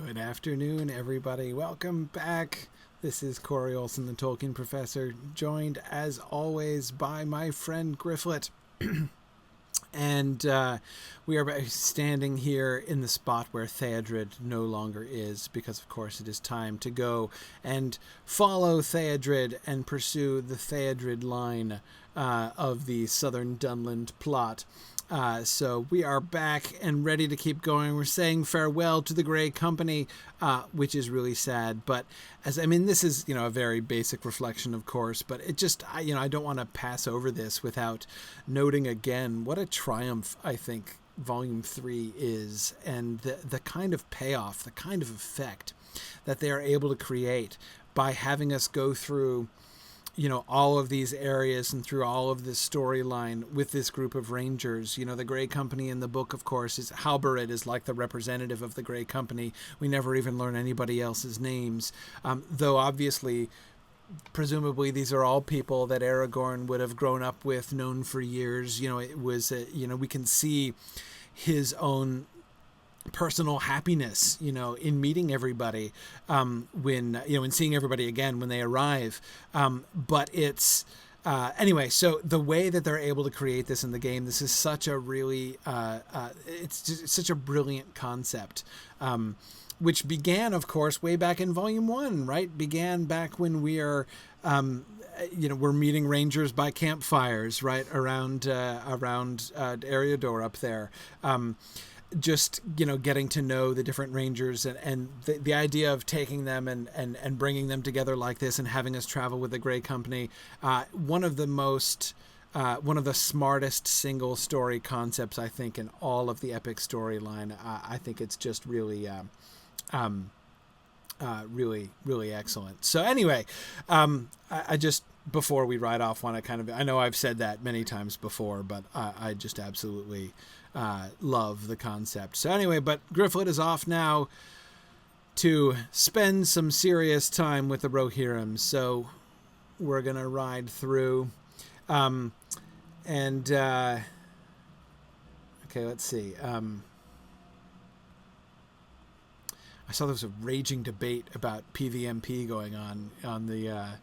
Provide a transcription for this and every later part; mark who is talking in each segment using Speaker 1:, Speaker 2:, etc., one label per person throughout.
Speaker 1: Good afternoon, everybody. Welcome back. This is Corey Olson, the Tolkien Professor, joined as always by my friend Gryfflet. And we are standing here in the spot where Theodred no longer is, because of course it is time to go and follow Theodred and pursue the Theodred line of the Southern Dunland plot. So we are back and ready to keep going. We're saying farewell to the Grey Company, which is really sad. But this is, a very basic reflection, of course, but it just, I don't want to pass over this without noting again what a triumph I think Volume 3 is, and the kind of payoff, the kind of effect that they are able to create by having us go through all of these areas and through all of this storyline with this group of rangers. The Grey Company in the book, of course, is Halberid is like the representative of the Grey Company. We never even learn anybody else's names, though obviously, presumably, these are all people that Aragorn would have grown up with, known for years. It was, we can see his own personal happiness, in meeting everybody, when seeing everybody again when they arrive. But it's, anyway, so the way that they're able to create this in the game, this is such a really, it's just such a brilliant concept, which began, of course, way back in Volume 1, right? Began back when we are, we're meeting rangers by campfires, right? Around Eriador up there. Just getting to know the different rangers, and the idea of taking them and bringing them together like this and having us travel with the Grey Company, one of the smartest single story concepts I think in all of the epic storyline. I think it's just really really excellent. So anyway, I just, before we ride off, want to I know I've said that many times before, but I just absolutely love the concept. So anyway, but Gryfflet is off now to spend some serious time with the Rohirrim. So we're going to ride through. Okay, let's see. I saw there was a raging debate about PVMP going on the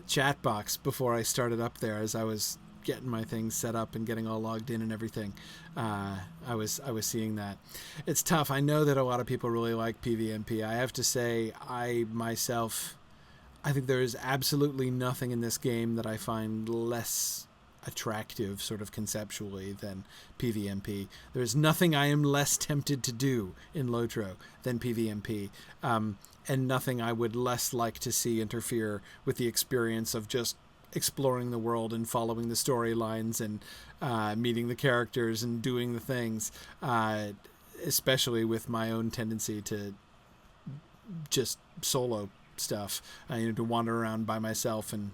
Speaker 1: chat box before I started up there, as I was getting my things set up and getting all logged in and everything. I was seeing that. It's tough. I know that a lot of people really like PVMP. I have to say, I think there is absolutely nothing in this game that I find less attractive, sort of conceptually, than PVMP. There is nothing I am less tempted to do in Lotro than PVMP, and nothing I would less like to see interfere with the experience of just exploring the world and following the storylines and meeting the characters and doing the things, especially with my own tendency to just solo stuff, to wander around by myself and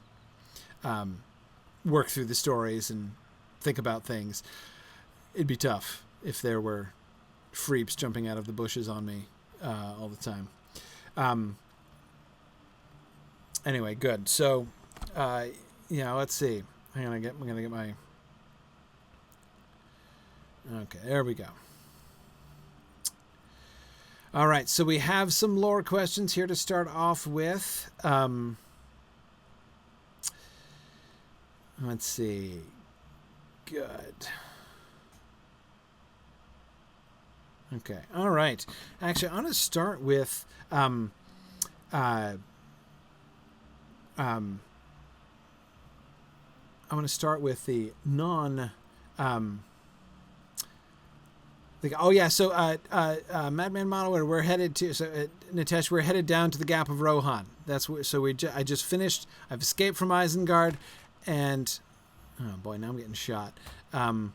Speaker 1: work through the stories and think about things. It'd be tough if there were freeps jumping out of the bushes on me all the time. Anyway, good. So let's see. I'm gonna get my. Okay, there we go. All right, so we have some lore questions here to start off with. Let's see. Good. Okay. All right. Actually, I want to start with I want to start with the non. Madman Modeler, we're headed to. So, Nitesh, we're headed down to the Gap of Rohan. That's where. So I just finished. I've escaped from Isengard, and oh boy, now I'm getting shot. I'm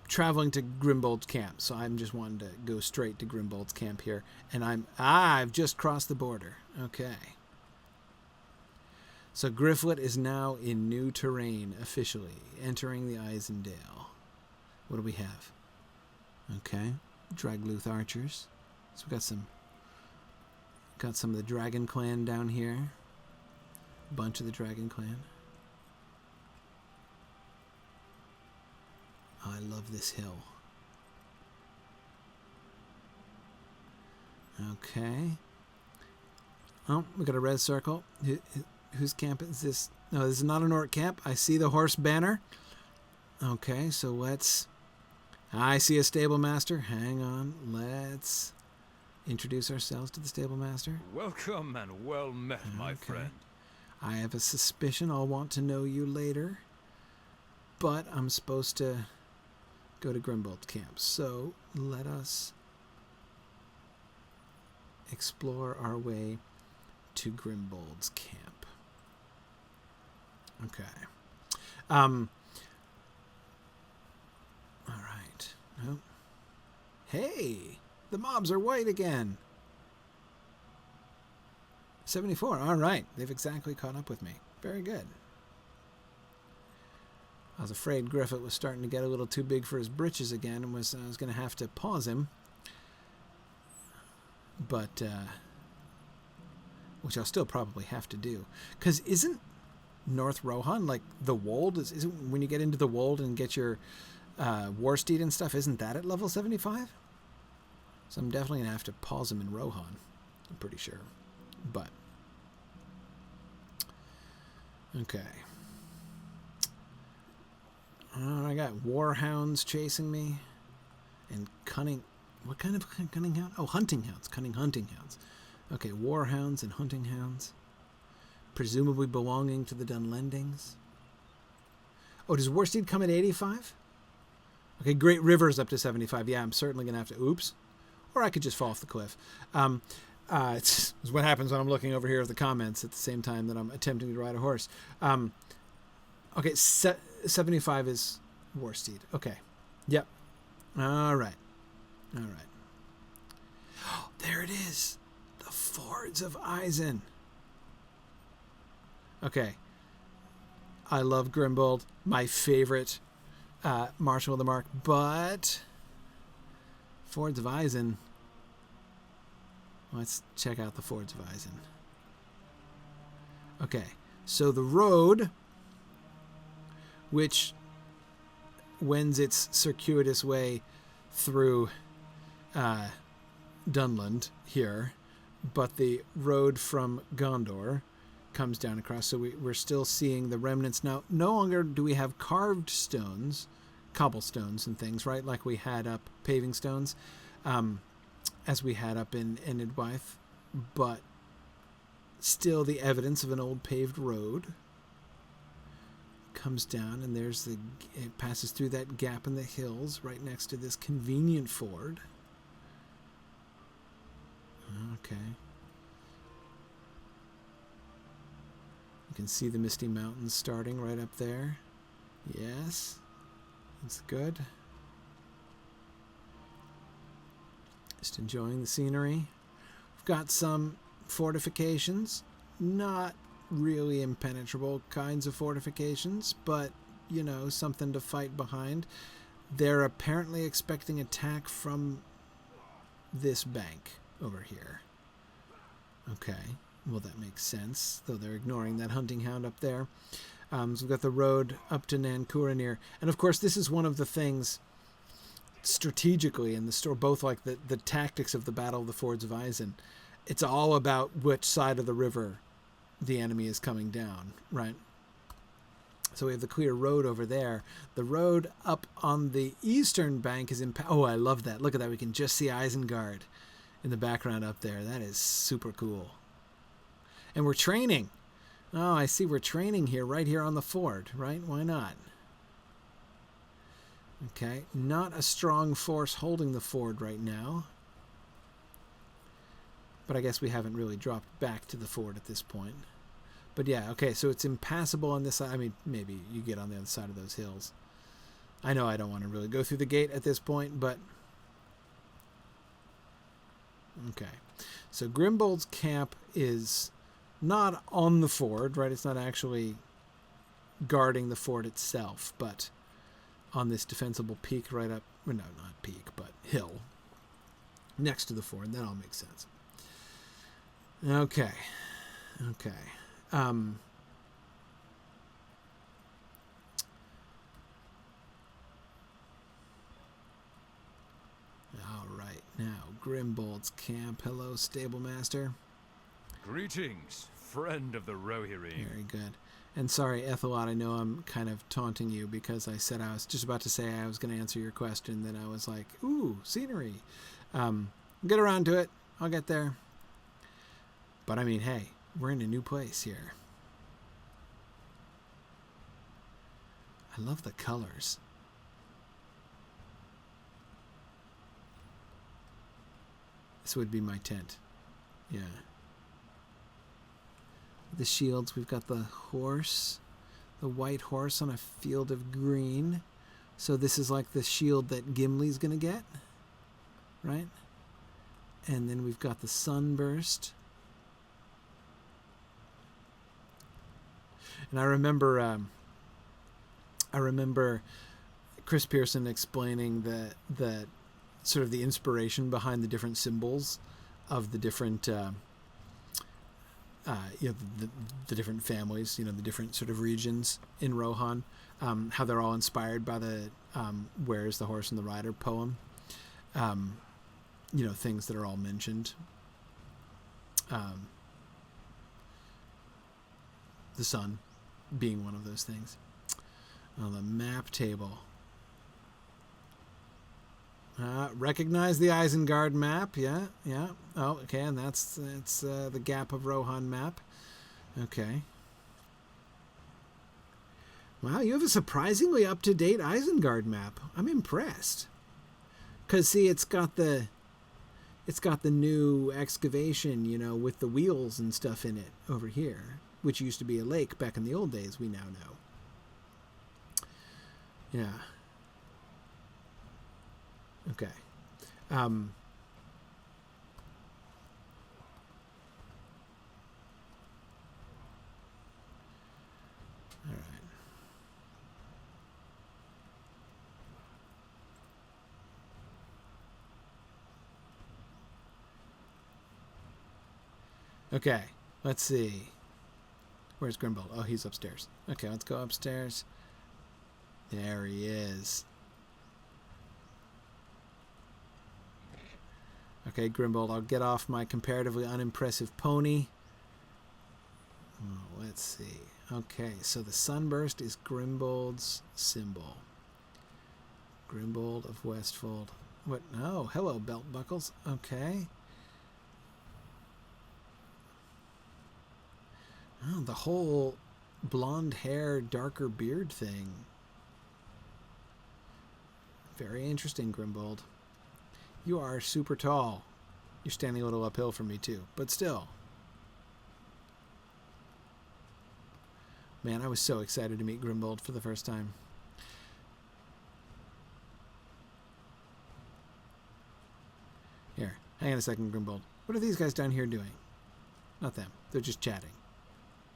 Speaker 1: traveling to Grimbold's camp, so I'm just wanting to go straight to Grimbold's camp here, and I've just crossed the border. Okay. So Gryfflet is now in new terrain officially, entering the Isendale. What do we have? Okay, Dragluth archers. So we got some of the Dragon Clan down here. A bunch of the Dragon Clan. Oh, I love this hill. Okay. Oh, we got a red circle. Whose camp is this? No, this is not an orc camp. I see the horse banner. Okay, so let's... I see a stable master. Hang on. Let's introduce ourselves to the stable master.
Speaker 2: Welcome and well met, my friend.
Speaker 1: I have a suspicion I'll want to know you later, but I'm supposed to go to Grimbold's camp. So let us explore our way to Grimbold's camp. Okay. All right. Oh. Hey, the mobs are white again. 74. All right. They've exactly caught up with me. Very good. I was afraid Gryfflet was starting to get a little too big for his britches again and I was going to have to pause him. But, which I'll still probably have to do. Because isn't North Rohan, like the Wold, isn't when you get into the Wold and get your war steed and stuff, isn't that at level 75? So I'm definitely going to have to pause him in Rohan. I'm pretty sure. But, okay. I got warhounds chasing me. And cunning... What kind of cunning hound? Oh, hunting hounds. Cunning hunting hounds. Okay, warhounds and hunting hounds. Presumably belonging to the Dunlendings. Oh, does Warsteed come at 85? Okay, Great River's up to 75. Yeah, I'm certainly going to have to... Oops. Or I could just fall off the cliff. It's what happens when I'm looking over here at the comments at the same time that I'm attempting to ride a horse. Okay, 75 is Warsteed. Okay. Yep. All right. All right. Oh, there it is. The Fords of Isen. Okay. I love Grimbold. My favorite Marshal of the Mark. But Fords of Isen. Let's check out the Fords of Isen. Okay. So the road, which wends its circuitous way through Dunland here, but the road from Gondor comes down across, so we're still seeing the remnants. Now, no longer do we have carved stones, cobblestones and things, right, like we had up, paving stones, as we had up in Enidwaith, but still the evidence of an old paved road comes down, and it passes through that gap in the hills right next to this convenient ford. Okay. You can see the Misty Mountains starting right up there. Yes. That's good. Just enjoying the scenery. We've got some fortifications. Not really impenetrable kinds of fortifications, but, you know, something to fight behind. They're apparently expecting attack from this bank over here. Okay, well, that makes sense, though they're ignoring that hunting hound up there. So we've got the road up to Nankuranir. And, of course, this is one of the things strategically in the story, both like the tactics of the Battle of the Fords of Isen. It's all about which side of the river the enemy is coming down, right? So we have the clear road over there. The road up on the eastern bank is oh, I love that. Look at that. We can just see Isengard in the background up there. That is super cool. And we're training. Oh, I see we're training here, right here on the ford, right? Why not? Okay, not a strong force holding the ford right now. But I guess we haven't really dropped back to the ford at this point. But yeah, okay, so it's impassable on this side. I mean, maybe you get on the other side of those hills. I know I don't want to really go through the gate at this point, but... Okay, so Grimbold's camp is not on the ford, right? It's not actually guarding the fort itself, but on this defensible peak right up... Well, no, not peak, but hill next to the fort. That all makes sense. Okay. Okay. All right. Now, Grimbold's camp. Hello, stablemaster.
Speaker 2: Greetings, friend of the Rohirrim.
Speaker 1: Very good. And sorry, Ethelot, I know I'm kind of taunting you because I said I was just about to say I was going to answer your question. Then I was like, ooh, scenery. Get around to it. I'll get there. But I mean, hey, we're in a new place here. I love the colors. This would be my tent. Yeah. The shields, we've got the horse, the white horse on a field of green. So this is like the shield that Gimli's going to get, right? And then we've got the sunburst. And I remember Chris Pearson explaining the sort of the inspiration behind the different symbols of the different the different families, the different sort of regions in Rohan, how they're all inspired by the Where is the Horse and the Rider poem, things that are all mentioned. The sun being one of those things. On the map table. Recognize the Isengard map. Yeah. Oh, okay, and that's the Gap of Rohan map. Okay. Wow, you have a surprisingly up-to-date Isengard map. I'm impressed. 'Cause see, it's got the new excavation, with the wheels and stuff in it over here, which used to be a lake back in the old days, we now know. Yeah. Okay. All right. Okay. Let's see. Where's Grimbold? Oh, he's upstairs. Okay, let's go upstairs. There he is. Okay, Grimbold, I'll get off my comparatively unimpressive pony. Oh, let's see. Okay, so the sunburst is Grimbold's symbol. Grimbold of Westfold. What? Oh, hello, belt buckles. Okay. Oh, the whole blonde hair, darker beard thing. Very interesting, Grimbold. You are super tall. You're standing a little uphill from me, too. But still. Man, I was so excited to meet Grimbold for the first time. Here, hang on a second, Grimbold. What are these guys down here doing? Not them. They're just chatting.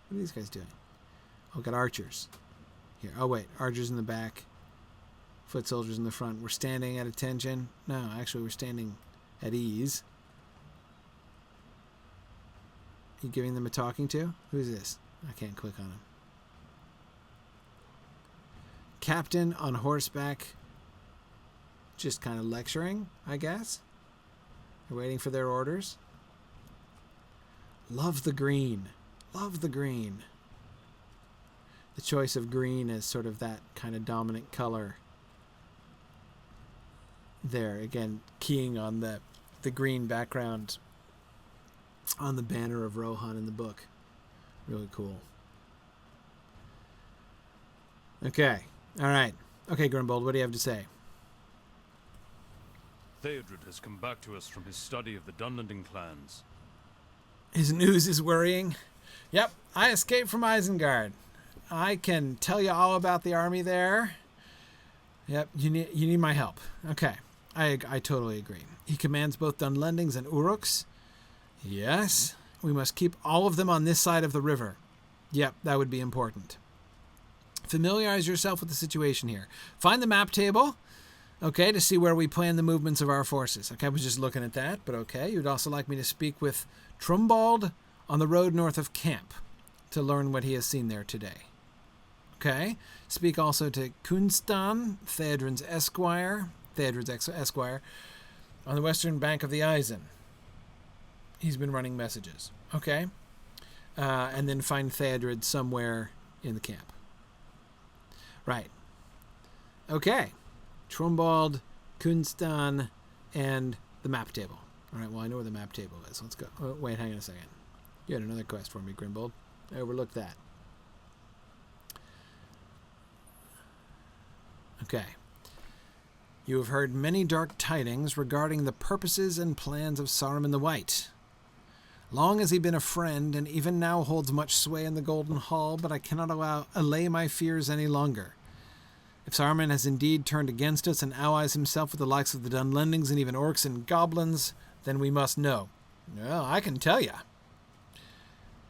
Speaker 1: What are these guys doing? Oh, got archers. Here. Oh, wait. Archers in the back. Foot soldiers in the front. We're standing at attention. No, actually, we're standing at ease. You giving them a talking to? Who's this? I can't click on him. Captain on horseback. Just kind of lecturing, I guess. They're waiting for their orders. Love the green. Love the green. The choice of green as sort of that kind of dominant color. There, again, keying on the green background on the banner of Rohan in the book. Really cool. Okay. All right. Okay, Grimbold, what do you have to say?
Speaker 2: Theodred has come back to us from his study of the Dunland clans.
Speaker 1: His news is worrying. Yep, I escaped from Isengard. I can tell you all about the army there. Yep, you need my help. Okay. I totally agree. He commands both Dunlendings and Uruks. Yes, we must keep all of them on this side of the river. Yep, that would be important. Familiarize yourself with the situation here. Find the map table, okay, to see where we plan the movements of our forces. Okay, I was just looking at that, but okay. You'd also like me to speak with Trumbald on the road north of camp to learn what he has seen there today. Okay, speak also to Kunstan, Theodred's esquire, On the western bank of the Isen. He's been running messages. Okay. And then find Theodred somewhere in the camp. Right. Okay. Grimbold, Kunstan, and the map table. All right, well, I know where the map table is. Let's go. Oh, wait, hang on a second. You had another quest for me, Grimbold. I overlooked that. Okay. You have heard many dark tidings regarding the purposes and plans of Saruman the White. Long has he been a friend, and even now holds much sway in the Golden Hall, but I cannot allay my fears any longer. If Saruman has indeed turned against us and allies himself with the likes of the Dunlendings and even orcs and goblins, then we must know. Well, I can tell you.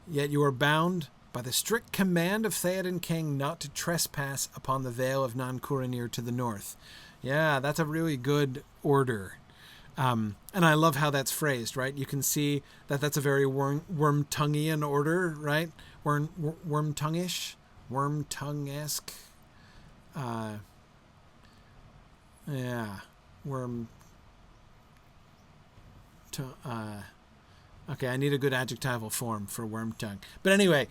Speaker 1: Yet you are bound by the strict command of Theoden King not to trespass upon the Vale of Nan-Kuranir to the north. Yeah, that's a really good order. And I love how that's phrased, right? You can see that that's a very worm-tongueian order, right? Worm-tonguish? Worm-tongue-esque? Yeah. Okay, I need a good adjectival form for worm-tongue. But anyway,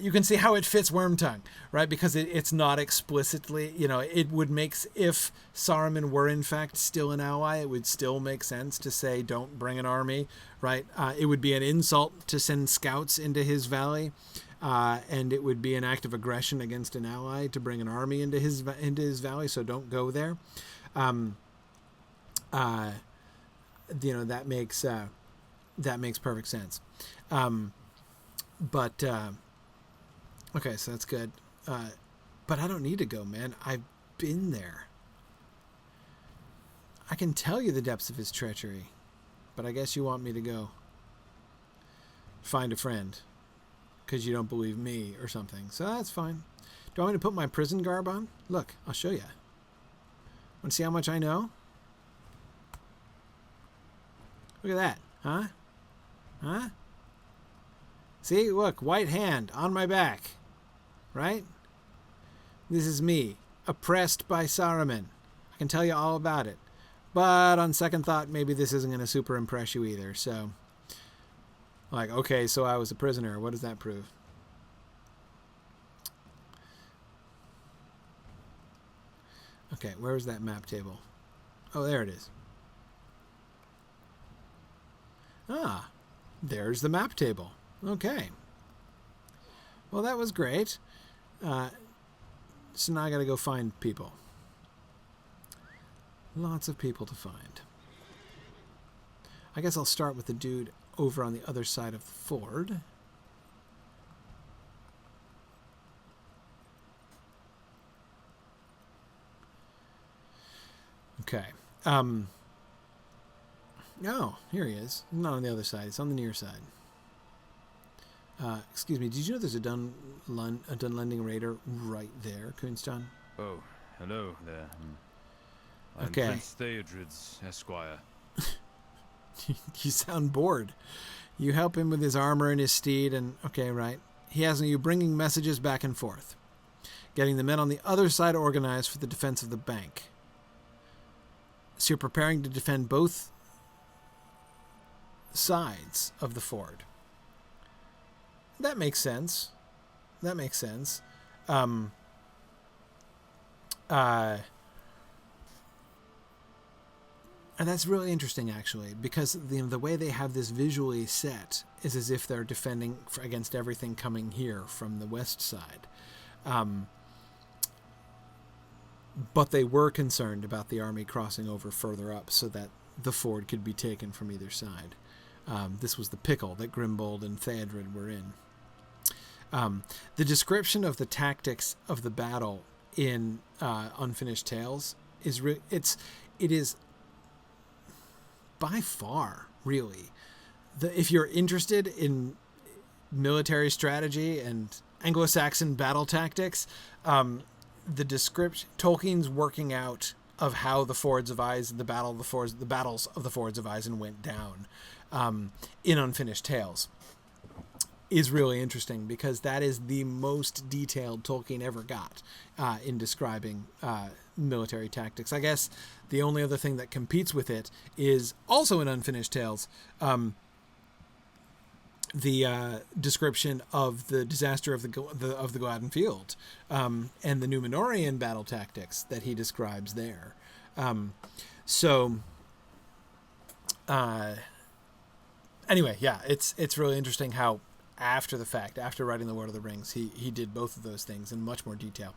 Speaker 1: you can see how it fits worm-tongue, right? Because it's not explicitly, it would make, if Saruman were in fact still an ally, it would still make sense to say, don't bring an army, right? It would be an insult to send scouts into his valley, and it would be an act of aggression against an ally to bring an army into his valley, so don't go there. That makes perfect sense. Okay, so that's good. But I don't need to go, man. I've been there. I can tell you the depths of his treachery, but I guess you want me to go find a friend because you don't believe me or something. So that's fine. Do you want me to put my prison garb on? Look, I'll show you. Want to see how much I know? Look at that. Huh? Huh? See, look, white hand on my back. Right? This is me, oppressed by Saruman. I can tell you all about it. But on second thought, maybe this isn't going to super impress you either. So, like, okay, so I was a prisoner. What does that prove? Okay, where's that map table? Oh, there it is. Ah, there's the map table. Okay. Well, that was great. So now I got to go find people. Lots of people to find. I guess I'll start with the dude over on the other side of the ford. Okay. Oh, here he is. Not on the other side. It's on the near side. Excuse me. Did you know there's a Dunlending raider right there, Kunstan?
Speaker 2: Oh, hello there. I'm
Speaker 1: Okay.
Speaker 2: Prince Theodred's esquire.
Speaker 1: You sound bored. You help him with his armor and his steed, and okay, right. He has you bringing messages back and forth, getting the men on the other side organized for the defense of the bank. So you're preparing to defend both sides of the ford. That makes sense. That makes sense. And that's really interesting, actually, because the way they have this visually set is as if they're defending against everything coming here from the west side. But they were concerned about the army crossing over further up so that the ford could be taken from either side. This was the pickle that Grimbold and Theodred were in. The description of the tactics of the battle in Unfinished Tales is it is by far, really, if you're interested in military strategy and Anglo-Saxon battle tactics, the description, Tolkien's working out of how the Fords of Isen, the battles of the Fords of Isen went down in Unfinished Tales is really interesting, because that is the most detailed Tolkien ever got in describing military tactics. I guess the only other thing that competes with it is also in Unfinished Tales, the description of the disaster of the Gladden Field, and the Númenórean battle tactics that he describes there. Anyway, yeah, it's really interesting how after the fact, after writing The Lord of the Rings, he did both of those things in much more detail.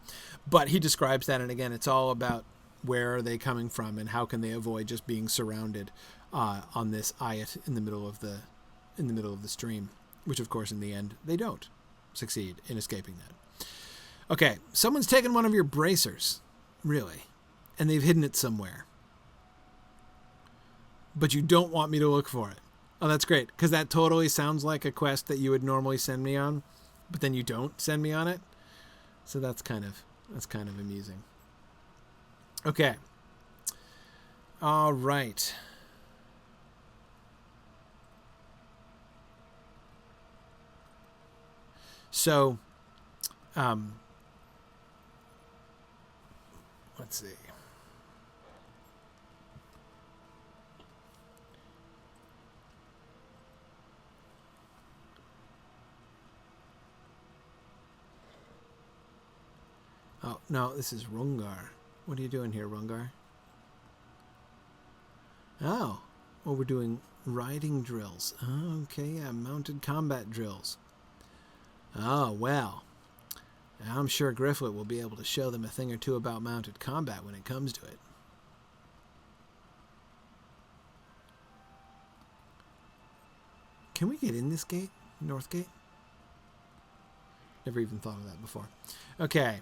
Speaker 1: But he describes that, and again, it's all about where are they coming from and how can they avoid just being surrounded on this eyot in the middle of the stream, which of course in the end they don't succeed in escaping that. Okay, someone's taken one of your bracers, really, and they've hidden it somewhere. But you don't want me to look for it. Oh, that's great, because that totally sounds like a quest that you would normally send me on, but then you don't send me on it. So that's kind of amusing. Okay. All right. So, let's see. Oh, no, this is Rungar. What are you doing here, Rungar? Oh, well, we're doing riding drills. Oh, okay, yeah, mounted combat drills. Oh, well, I'm sure Gryfflet will be able to show them a thing or two about mounted combat when it comes to it. Can we get in this gate? North gate? Never even thought of that before. Okay.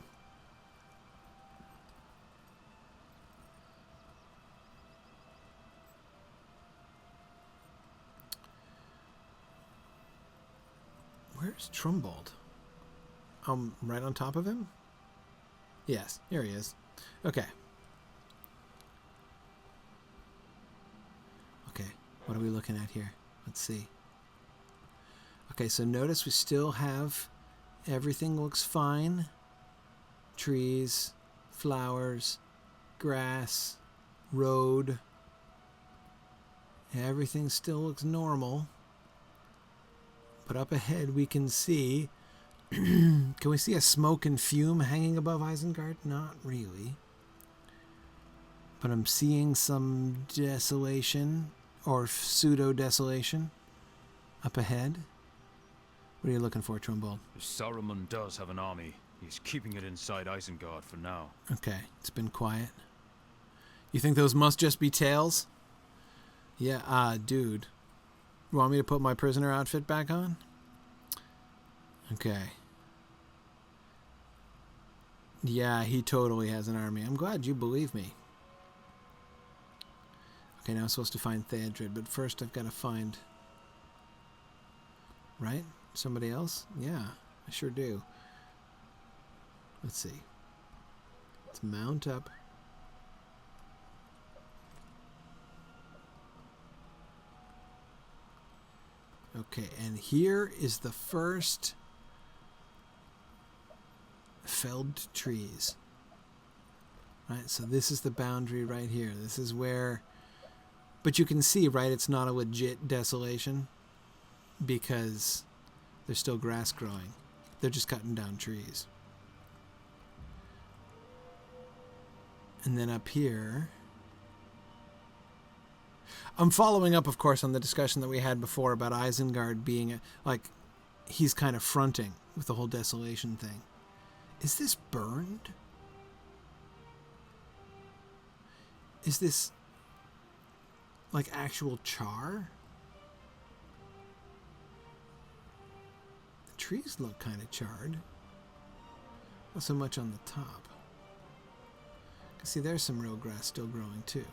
Speaker 1: Where's Trumbold? Right on top of him? Yes, here he is. Okay. Okay, what are we looking at here? Let's see. Okay, so notice we still have everything looks fine. Trees, flowers, grass, road. Everything still looks normal. But up ahead we can see, can we see a smoke and fume hanging above Isengard? Not really. But I'm seeing some desolation, or pseudo-desolation, up ahead. What are you looking for, Trumbold?
Speaker 2: Saruman does have an army. He's keeping it inside Isengard for now.
Speaker 1: Okay, it's been quiet. You think those must just be tales? Yeah, dude. You want me to put my prisoner outfit back on? Okay. Yeah, he totally has an army. I'm glad you believe me. Okay, now I'm supposed to find Theodred, but first I've got to find... Right? Somebody else? Yeah, I sure do. Let's see. Let's mount up. Okay, and here is the first felled trees. Right, so this is the boundary right here. This is where... But you can see, right, it's not a legit desolation because there's still grass growing. They're just cutting down trees. And then up here... I'm following up, of course, on the discussion that we had before about Isengard being, he's kind of fronting with the whole desolation thing. Is this burned? Is this, actual char? The trees look kind of charred. Not so much on the top. See, there's some real grass still growing, too.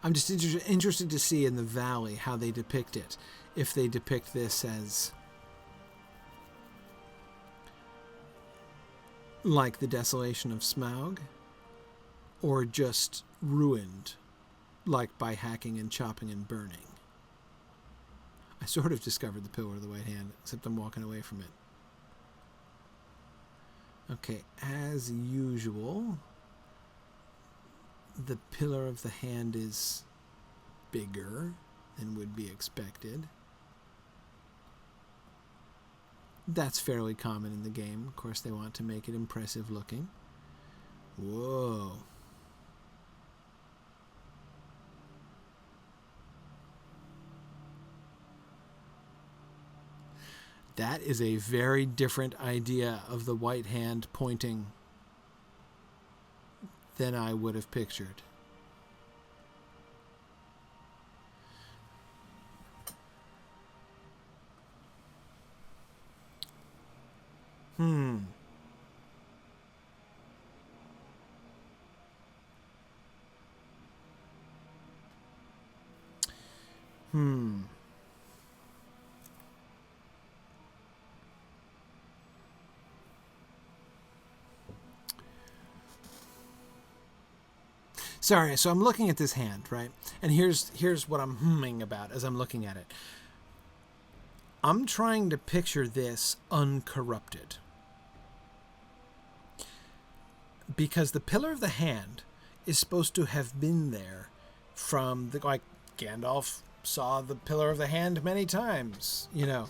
Speaker 1: I'm just interested to see in the valley how they depict it. If they depict this as like the desolation of Smaug, or just ruined, like by hacking and chopping and burning. I sort of discovered the Pillar of the White Hand, except I'm walking away from it. Okay, as usual, the Pillar of the Hand is bigger than would be expected. That's fairly common in the game. Of course, they want to make it impressive looking. Whoa. That is a very different idea of the white hand pointing than I would have pictured. Hmm. Sorry, so I'm looking at this hand, right? And here's what I'm humming about as I'm looking at it. I'm trying to picture this uncorrupted. Because the Pillar of the Hand is supposed to have been there from the, like, Gandalf saw the Pillar of the Hand many times, you know,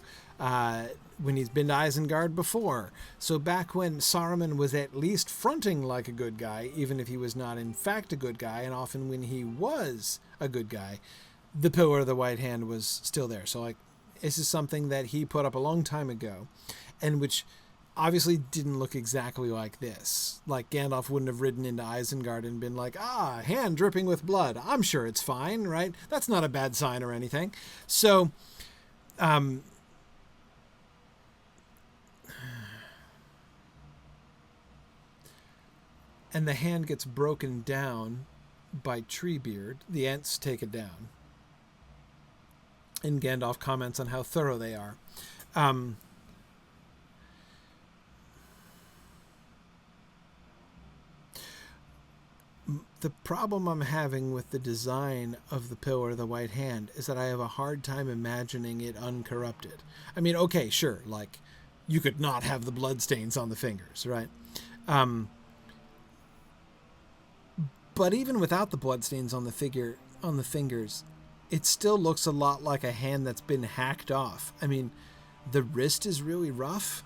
Speaker 1: when he's been to Isengard before. So back when Saruman was at least fronting like a good guy, even if he was not in fact a good guy, and often when he was a good guy, the Pillar of the White Hand was still there. So, like, this is something that he put up a long time ago, and which obviously didn't look exactly like this. Like, Gandalf wouldn't have ridden into Isengard and been like, hand dripping with blood. I'm sure it's fine, right? That's not a bad sign or anything. So, and the hand gets broken down by Treebeard. The Ents take it down. And Gandalf comments on how thorough they are. The problem I'm having with the design of the Pillar of the White Hand is that I have a hard time imagining it uncorrupted. I mean, okay, sure, like, you could not have the bloodstains on the fingers, right? But even without the bloodstains on the fingers, it still looks a lot like a hand that's been hacked off. I mean, the wrist is really rough.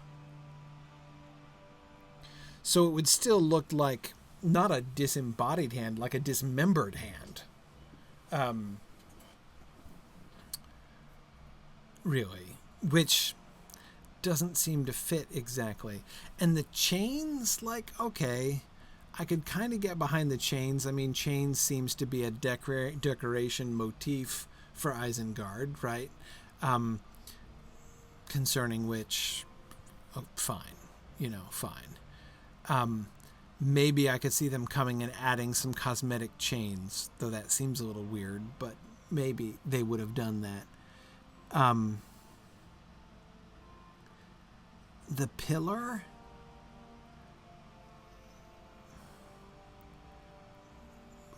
Speaker 1: So it would still look like not a disembodied hand, like a dismembered hand. Really. Which doesn't seem to fit exactly. And the chains, like, okay, I could kind of get behind the chains. I mean, chains seems to be a decoration motif for Isengard, right? Concerning which, fine. You know, fine. Maybe I could see them coming and adding some cosmetic chains, though that seems a little weird, but maybe they would have done that. The pillar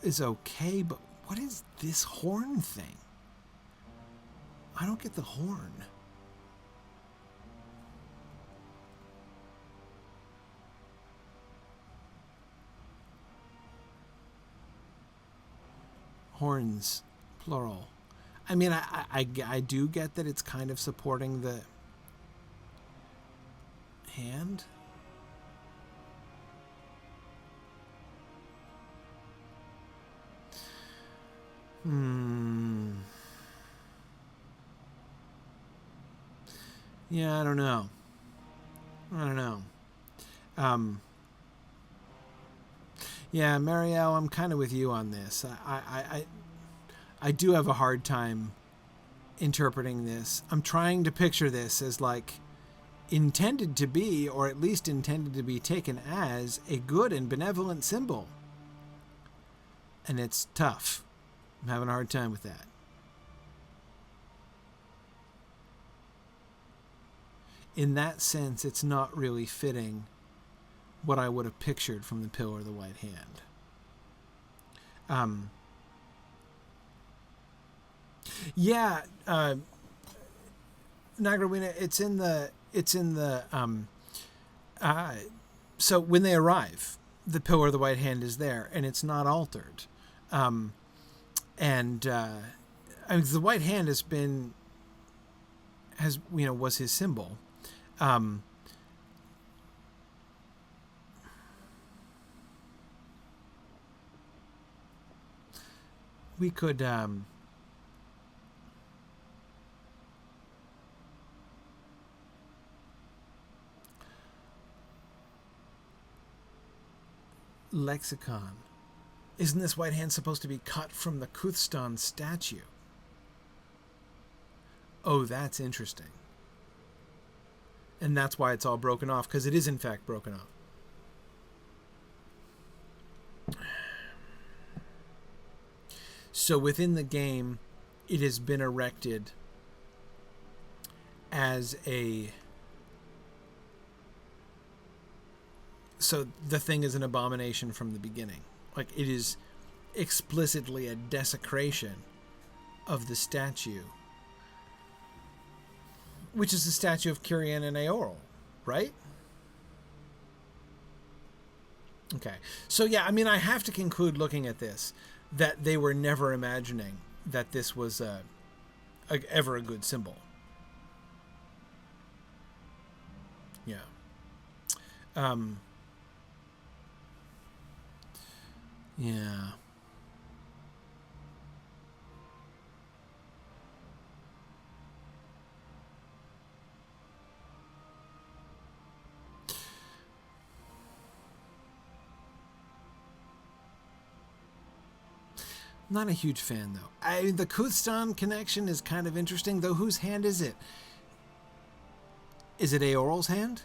Speaker 1: is okay, but what is this horn thing? I don't get the horn. Horns, plural. I mean, I do get that it's kind of supporting the hand. Yeah, I don't know. Yeah, Marielle, I'm kind of with you on this. I do have a hard time interpreting this. I'm trying to picture this as, like, intended to be, or at least intended to be taken as, a good and benevolent symbol. And it's tough. I'm having a hard time with that. In that sense, it's not really fitting what I would have pictured from the Pillar of the White Hand. Yeah, Nagrawina, so when they arrive, the Pillar of the White Hand is there, and it's not altered. I mean, the White Hand was his symbol. We could, lexicon. Isn't this white hand supposed to be cut from the Kuthstan statue? Oh, that's interesting. And that's why it's all broken off, because it is in fact broken off. So within the game, it has been erected as a... So the thing is an abomination from the beginning. Like, it is explicitly a desecration of the statue, which is the statue of Kirian and Eorl, right? Okay. So yeah, I mean, I have to conclude looking at this that they were never imagining that this was ever a good symbol. Yeah. Yeah. Not a huge fan, though. The Kuthstan connection is kind of interesting, though. Whose hand is it? Is it Eorl's hand?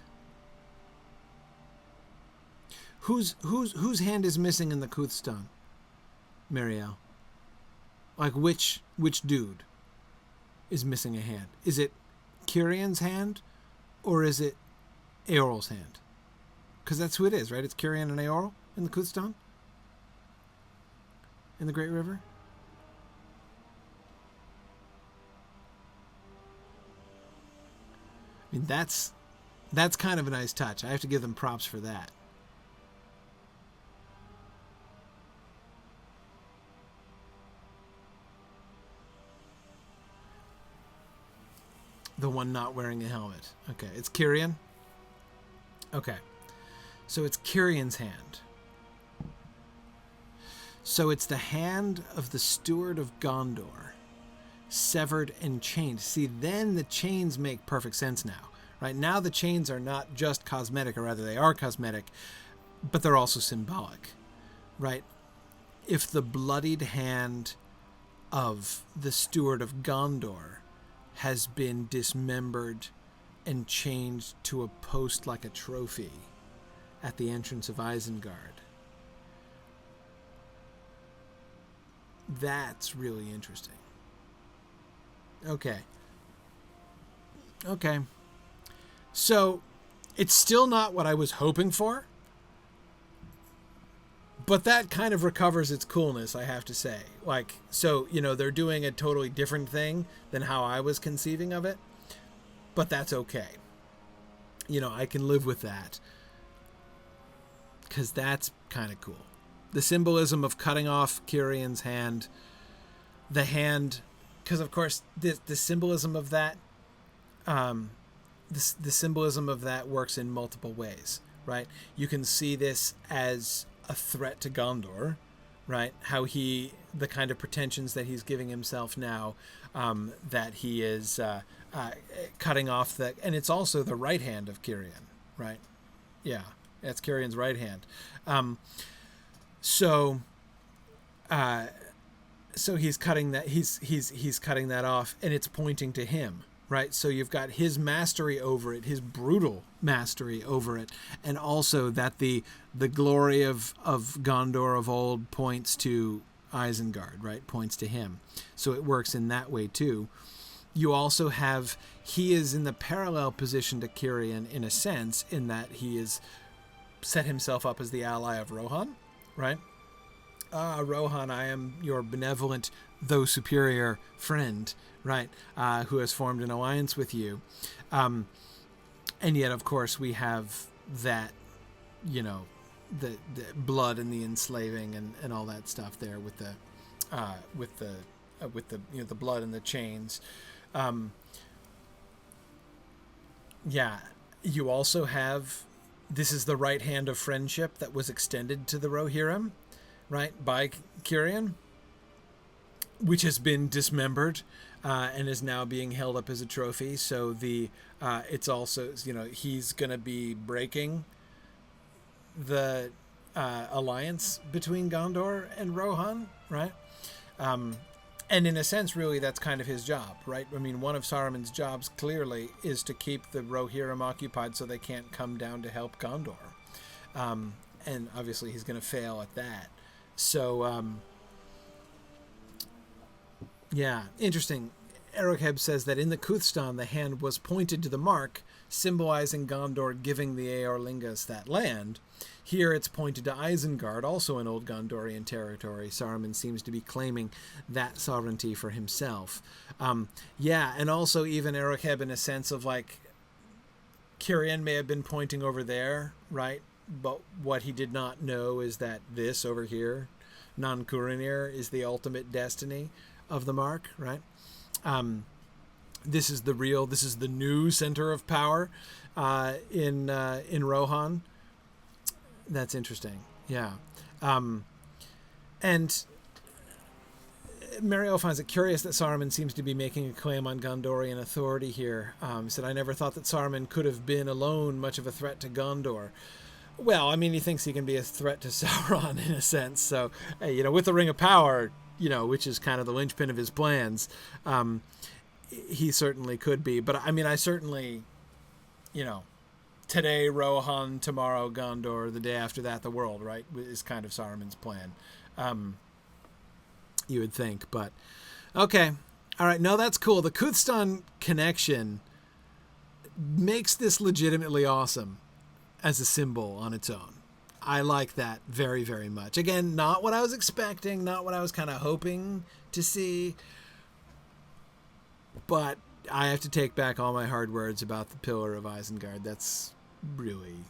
Speaker 1: Whose hand is missing in the Kuthstan, Marielle? Like, which dude is missing a hand? Is it Kirian's hand, or is it Eorl's hand? Because that's who it is, right? It's Kirian and Eorl in the Kuthstan? In the Great River? I mean, that's kind of a nice touch. I have to give them props for that. The one not wearing a helmet. Okay, it's Kirian. Okay. So it's Kirian's hand. So it's the hand of the Steward of Gondor, severed and chained. See, then the chains make perfect sense now. Right now the chains are not just cosmetic, or rather they are cosmetic, but they're also symbolic. Right? If the bloodied hand of the Steward of Gondor has been dismembered and chained to a post like a trophy at the entrance of Isengard, that's really interesting. Okay. So, it's still not what I was hoping for, but that kind of recovers its coolness, I have to say. Like, so, they're doing a totally different thing than how I was conceiving of it, but that's okay. I can live with that, because that's kind of cool. The symbolism of cutting off Kirian's hand, the hand, because of course the symbolism of that, the symbolism of that works in multiple ways, right? You can see this as a threat to Gondor, right? How the kind of pretensions that he's giving himself now, that he is cutting off and it's also the right hand of Kirian, right? Yeah, that's Kirian's right hand. So he's cutting that. He's cutting that off, and it's pointing to him, right? So you've got his mastery over it, his brutal mastery over it, and also that the glory of Gondor of old points to Isengard, right? Points to him. So it works in that way too. You also have, he is in the parallel position to Kirian in a sense, in that he is set himself up as the ally of Rohan. Right? Rohan, I am your benevolent though superior friend, right, who has formed an alliance with you. And yet, of course, we have that, the blood and the enslaving and all that stuff there with the the blood and the chains. You also have, this is the right hand of friendship that was extended to the Rohirrim, right, by Cirion, which has been dismembered and is now being held up as a trophy. So it's also, he's going to be breaking the alliance between Gondor and Rohan, right? And in a sense, really, that's kind of his job, right? I mean, one of Saruman's jobs, clearly, is to keep the Rohirrim occupied so they can't come down to help Gondor. And obviously, he's going to fail at that. So, interesting. Erokheb says that in the Kuthstan, the hand was pointed to the mark, symbolizing Gondor giving the Eorlingas that land. Here it's pointed to Isengard, also in Old Gondorian territory. Saruman seems to be claiming that sovereignty for himself. And also even Erokheb in a sense of like, Cirion may have been pointing over there, right? But what he did not know is that this over here, Non Curinir, is the ultimate destiny of the mark, right? This is the new center of power in Rohan. That's interesting. Yeah. And Mariel finds it curious that Saruman seems to be making a claim on Gondorian authority here. He said, I never thought that Saruman could have been alone much of a threat to Gondor. Well, I mean, he thinks he can be a threat to Sauron in a sense. So, with the Ring of Power, which is kind of the linchpin of his plans, he certainly could be. But, I mean, I certainly, today Rohan, tomorrow Gondor, the day after that the world, right, is kind of Saruman's plan. You would think, but okay. All right, no, that's cool. The Kuthstan connection makes this legitimately awesome as a symbol on its own. I like that very, very much. Again, not what I was expecting, not what I was kind of hoping to see, but I have to take back all my hard words about the Pillar of Isengard. That's really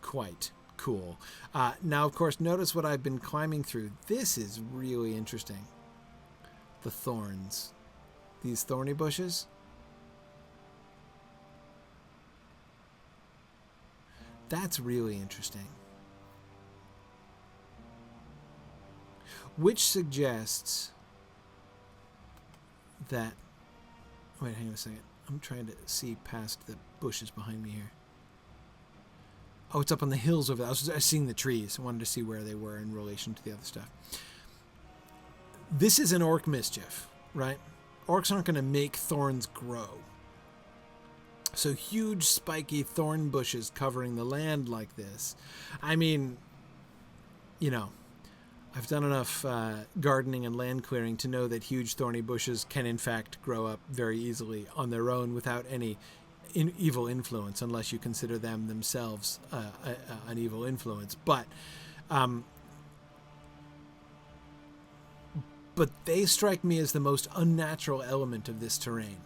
Speaker 1: quite cool. Now, of course, notice what I've been climbing through. This is really interesting. The thorns. These thorny bushes. That's really interesting. Which suggests that... Wait, hang on a second. I'm trying to see past the bushes behind me here. Oh, it's up on the hills over there. I was seeing the trees. I wanted to see where they were in relation to the other stuff. This is an orc mischief, right? Orcs aren't going to make thorns grow. So huge spiky thorn bushes covering the land like this. I mean, I've done enough gardening and land clearing to know that huge thorny bushes can in fact grow up very easily on their own without any evil influence, unless you consider them themselves an evil influence. But they strike me as the most unnatural element of this terrain.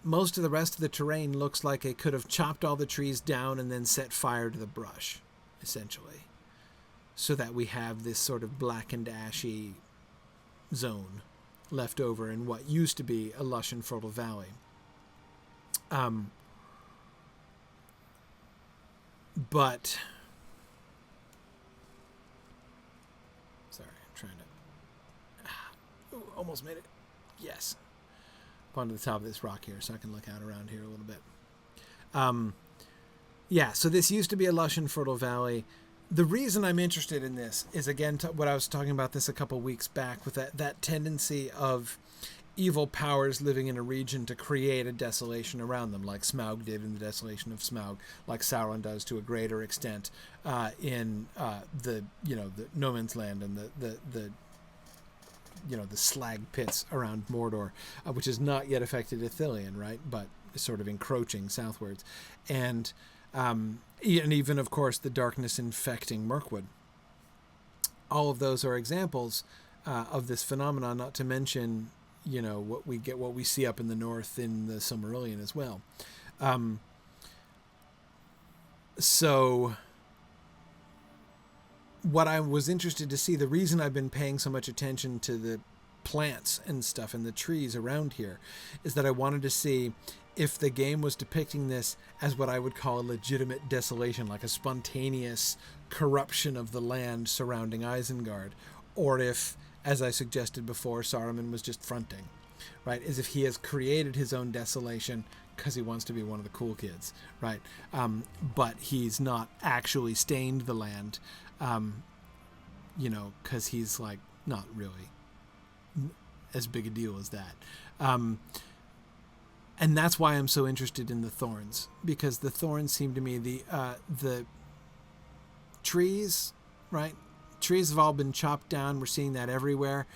Speaker 1: Most of the rest of the terrain looks like it could have chopped all the trees down and then set fire to the brush, essentially, so that we have this sort of black and ashy zone left over in what used to be a lush and fertile valley. But sorry, I'm trying to almost made it. Yes. Up onto the top of this rock here so I can look out around here a little bit. So this used to be a lush and fertile valley. The reason I'm interested in this is, again, what I was talking about this a couple weeks back, with that tendency of evil powers living in a region to create a desolation around them, like Smaug did in the Desolation of Smaug, like Sauron does to a greater extent in the No Man's Land and the slag pits around Mordor, which has not yet affected Ithilien, right? But is sort of encroaching southwards, and even, of course, the darkness infecting Mirkwood. All of those are examples of this phenomenon, not to mention, what we see up in the north in the Silmarillion as well. So what I was interested to see, the reason I've been paying so much attention to the plants and stuff and the trees around here, is that I wanted to see if the game was depicting this as what I would call a legitimate desolation, like a spontaneous corruption of the land surrounding Isengard, or if, as I suggested before, Saruman was just fronting, right? As if he has created his own desolation because he wants to be one of the cool kids, right? But he's not actually stained the land, because he's like not really as big a deal as that. And that's why I'm so interested in the thorns, because the thorns seem to me the trees, right? Trees have all been chopped down. We're seeing that everywhere.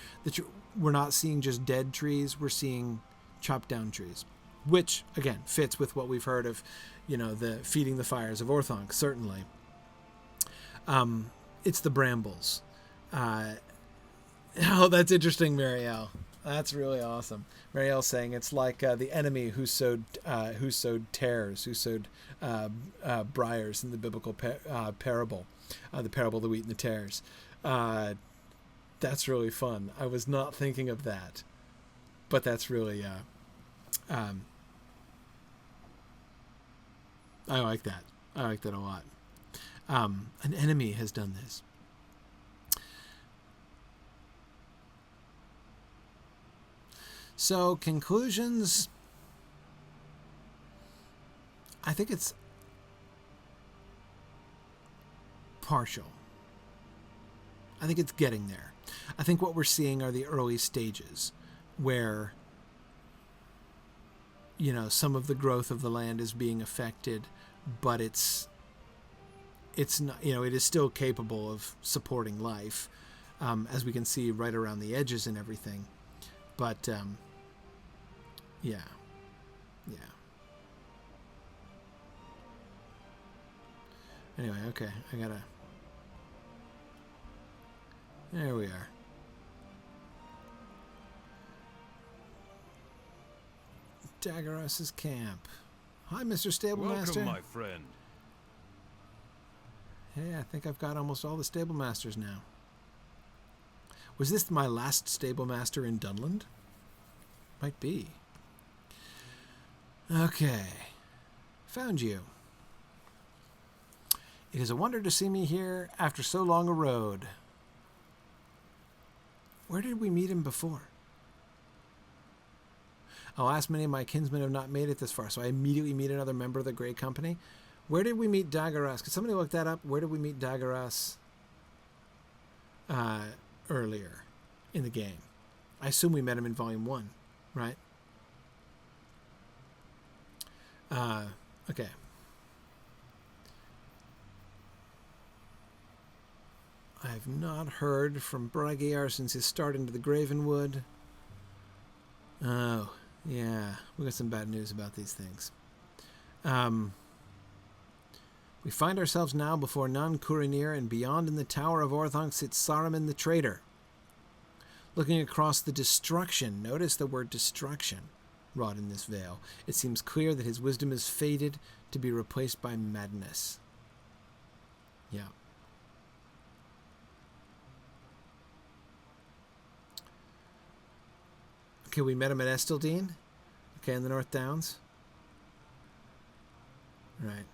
Speaker 1: We're not seeing just dead trees. We're seeing chopped down trees, which again fits with what we've heard of, the feeding the fires of Orthanc. Certainly, it's the brambles. Oh, that's interesting, Marielle. That's really awesome. Marielle's saying it's like the enemy who sowed tares, who sowed briars in the biblical parable, the parable of the wheat and the tares. That's really fun. I was not thinking of that, but that's really I like that. I like that a lot. An enemy has done this. So, conclusions. I think it's partial. I think it's getting there. I think what we're seeing are the early stages where, some of the growth of the land is being affected, but it's not, it is still capable of supporting life, as we can see right around the edges and everything. But, yeah. Anyway, okay, there we are. Daggeros's camp. Hi, Mr. Stablemaster.
Speaker 2: Welcome, my friend.
Speaker 1: Hey, I think I've got almost all the Stablemasters now. Was this my last Stablemaster in Dunland? Might be. Okay. Found you. It is a wonder to see me here after so long a road. Where did we meet him before? Alas, many of my kinsmen have not made it this far, so I immediately meet another member of the Grey Company. Where did we meet Daggeras? Could somebody look that up? Where did we meet Daggeras earlier in the game? I assume we met him in Volume 1, right? Okay. I have not heard from Bragiar since his start into the Gravenwood. Oh, yeah. We got some bad news about these things. We find ourselves now before Nan Kurinir, and beyond in the Tower of Orthanc sits Saruman the traitor. Looking across the destruction, notice the word destruction, wrought in this veil. It seems clear that his wisdom is fated to be replaced by madness. Yeah. Okay, we met him at Estildene. Okay, in the North Downs. Right.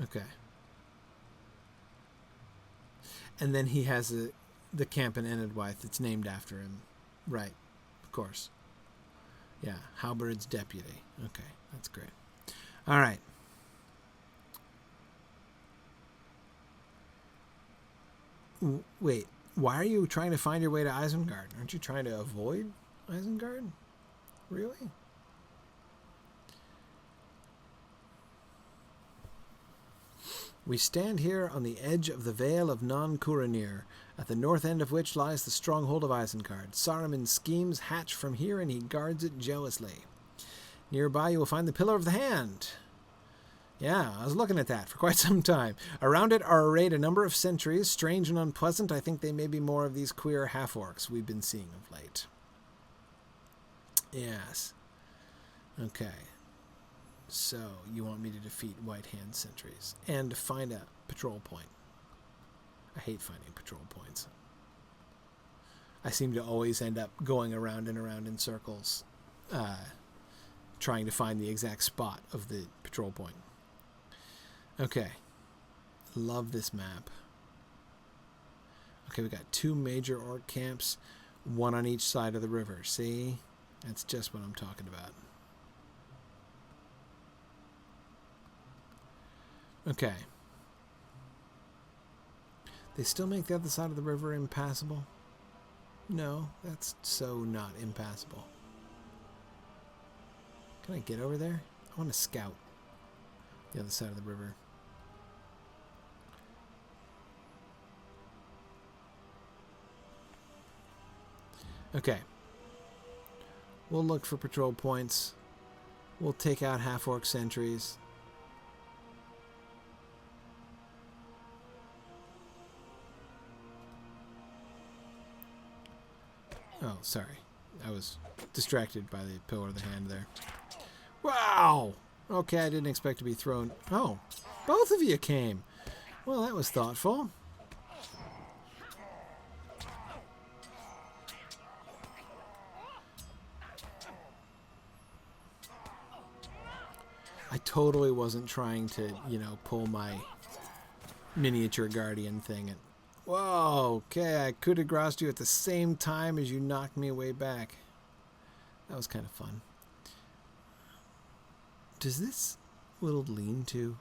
Speaker 1: Okay. And then he has the camp in Enedwythe that's named after him. Right. Of course. Yeah. Halberd's deputy. Okay. That's great. All right. Wait. Why are you trying to find your way to Isengard? Aren't you trying to avoid Isengard? Really? We stand here on the edge of the Vale of Nan Kurinir, at the north end of which lies the stronghold of Isengard. Saruman's schemes hatch from here, and he guards it jealously. Nearby you will find the Pillar of the Hand. Yeah, I was looking at that for quite some time. Around it are arrayed a number of sentries, strange and unpleasant. I think they may be more of these queer half-orcs we've been seeing of late. Yes. Okay. So, you want me to defeat White Hand sentries and to find a patrol point. I hate finding patrol points. I seem to always end up going around and around in circles, trying to find the exact spot of the patrol point. Okay. Love this map. Okay, we got 2 major orc camps, 1 on each side of the river. See? That's just what I'm talking about. Okay. They still make the other side of the river impassable? No, that's so not impassable. Can I get over there? I want to scout the other side of the river. Okay. We'll look for patrol points. We'll take out half-orc sentries. Oh, sorry. I was distracted by the pillar of the hand there. Wow! Okay, I didn't expect to be thrown. Oh, both of you came. Well, that was thoughtful. I totally wasn't trying to, pull my miniature guardian thing. And whoa, okay, I could have grassed you at the same time as you knocked me way back. That was kind of fun. Does this little lean-to...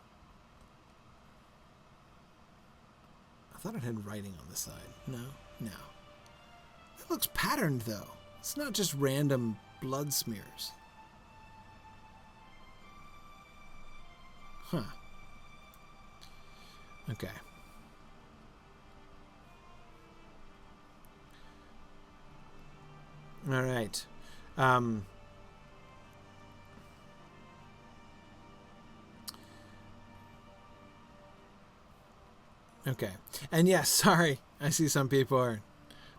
Speaker 1: I thought it had writing on the side. No? No. It looks patterned, though. It's not just random blood smears. Huh. Okay. All right. Okay. And yes, sorry. I see some people are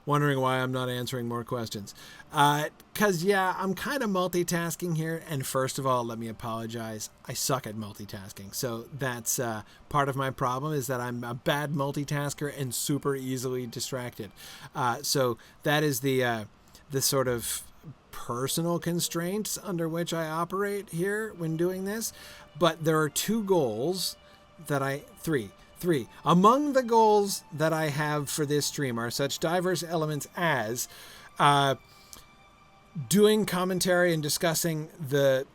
Speaker 1: wondering why I'm not answering more questions. Because, yeah, I'm kind of multitasking here. And first of all, let me apologize. I suck at multitasking. So that's part of my problem, is that I'm a bad multitasker and super easily distracted. So that is the sort of personal constraints under which I operate here when doing this. But there are 2 goals that three. Among the goals that I have for this stream are such diverse elements as doing commentary and discussing the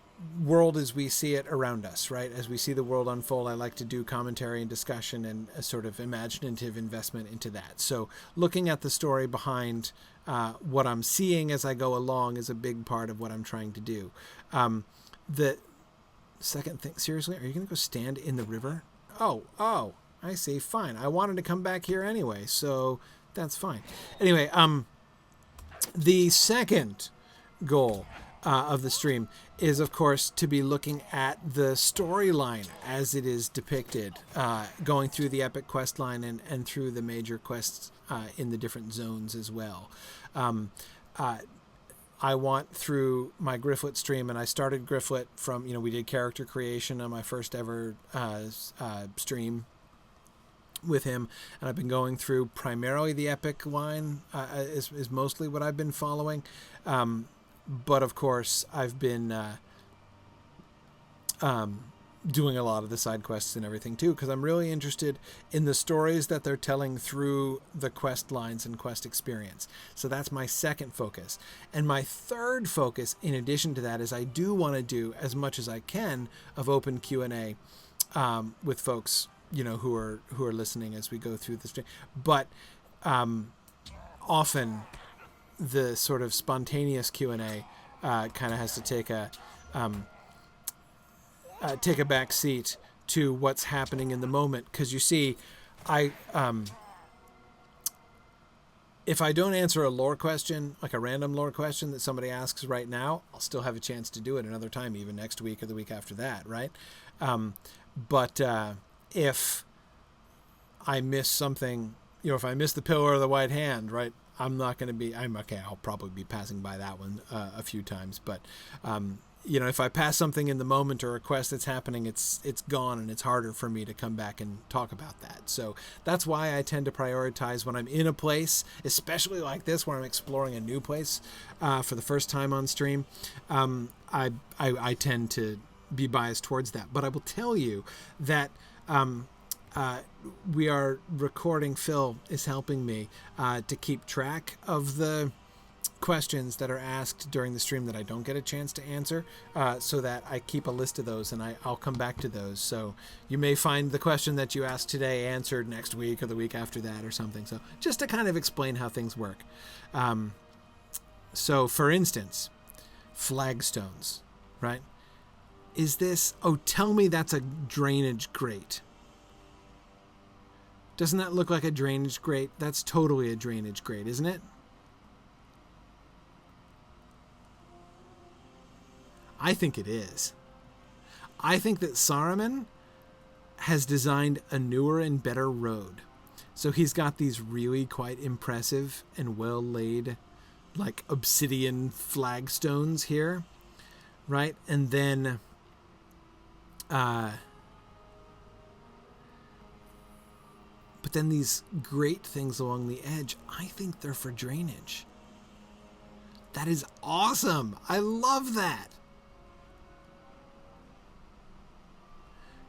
Speaker 1: world as we see it around us, right? As we see the world unfold, I like to do commentary and discussion and a sort of imaginative investment into that. So looking at the story behind what I'm seeing as I go along is a big part of what I'm trying to do. The second thing, seriously, are you going to go stand in the river? Oh, I see. Fine. I wanted to come back here anyway, so that's fine. Anyway, the second goal of the stream is, of course, to be looking at the storyline as it is depicted, going through the epic quest line and through the major quests in the different zones as well. I want through my Gryfflet stream, and I started Gryfflet from, we did character creation on my first ever stream with him, and I've been going through primarily the epic line is mostly what I've been following. But of course, I've been doing a lot of the side quests and everything too, because I'm really interested in the stories that they're telling through the quest lines and quest experience. So that's my second focus. And my third focus, in addition to that, is I do want to do as much as I can of open Q&A with folks, who are listening as we go through the stream. But often the sort of spontaneous Q&A kind of has to take a back seat to what's happening in the moment. Because you see, if I don't answer a lore question, like a random lore question that somebody asks right now, I'll still have a chance to do it another time, even next week or the week after that, right? But if I miss something, if I miss the Pillar of the White Hand, right, I'm not going to be, I'll probably be passing by that one a few times, but, if I pass something in the moment or a quest that's happening, it's gone, and it's harder for me to come back and talk about that. So that's why I tend to prioritize when I'm in a place, especially like this, where I'm exploring a new place for the first time on stream. I tend to be biased towards that. But I will tell you that we are recording. Phil is helping me to keep track of the questions that are asked during the stream that I don't get a chance to answer, so that I keep a list of those, and I'll come back to those. So you may find the question that you asked today answered next week or the week after that or something. So just to kind of explain how things work. So for instance, flagstones, right? Is this, tell me that's a drainage grate. Doesn't that look like a drainage grate? That's totally a drainage grate, isn't it? I think it is. I think that Saruman has designed a newer and better road. So he's got these really quite impressive and well laid, like, obsidian flagstones here, right? And then but then these great things along the edge, I think they're for drainage. That is awesome. I love that.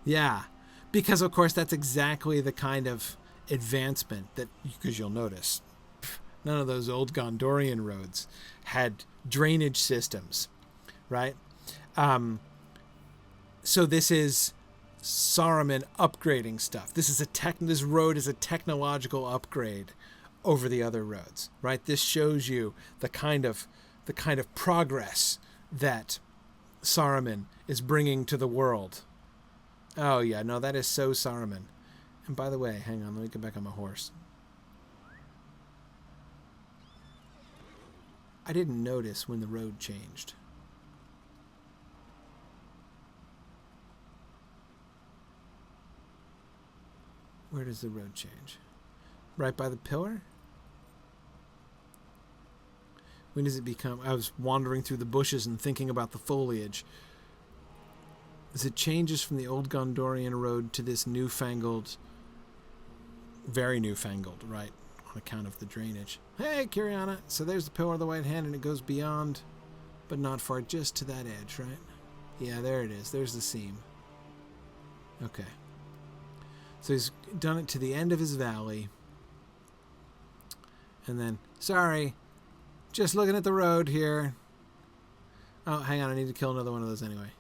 Speaker 1: Yeah, because of course that's exactly the kind of advancement that, because you'll notice, none of those old Gondorian roads had drainage systems, right? So this is Saruman upgrading stuff. This road is a technological upgrade over the other roads, right? This shows you the kind of progress that Saruman is bringing to the world. Oh yeah, no, that is so Saruman. And by the way, hang on, let me get back on my horse. I didn't notice when the road changed. Where does the road change? Right by the pillar? When does it become... I was wandering through the bushes and thinking about the foliage. As it changes from the old Gondorian road to this newfangled, very newfangled, right, on account of the drainage. Hey, Kiriana! So there's the Pillar of the White Hand, and it goes beyond, but not far, just to that edge, right? Yeah, there it is. There's the seam. Okay. So he's done it to the end of his valley. And then, sorry, just looking at the road here. Oh, hang on, I need to kill another one of those anyway.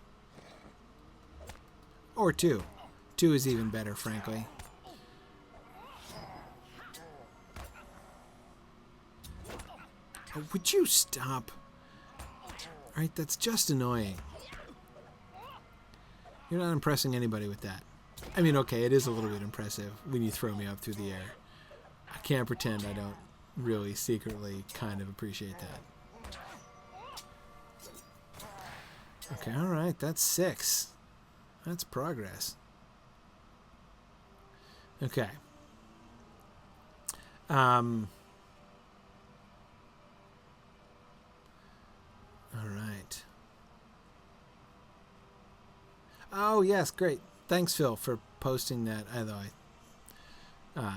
Speaker 1: Or two. Two is even better, frankly. Oh, would you stop? Alright, that's just annoying. You're not impressing anybody with that. I mean, okay, it is a little bit impressive when you throw me up through the air. I can't pretend I don't really secretly kind of appreciate that. Okay, alright, that's 6. That's progress. Okay. All right. Oh, yes, great. Thanks, Phil, for posting that. Although I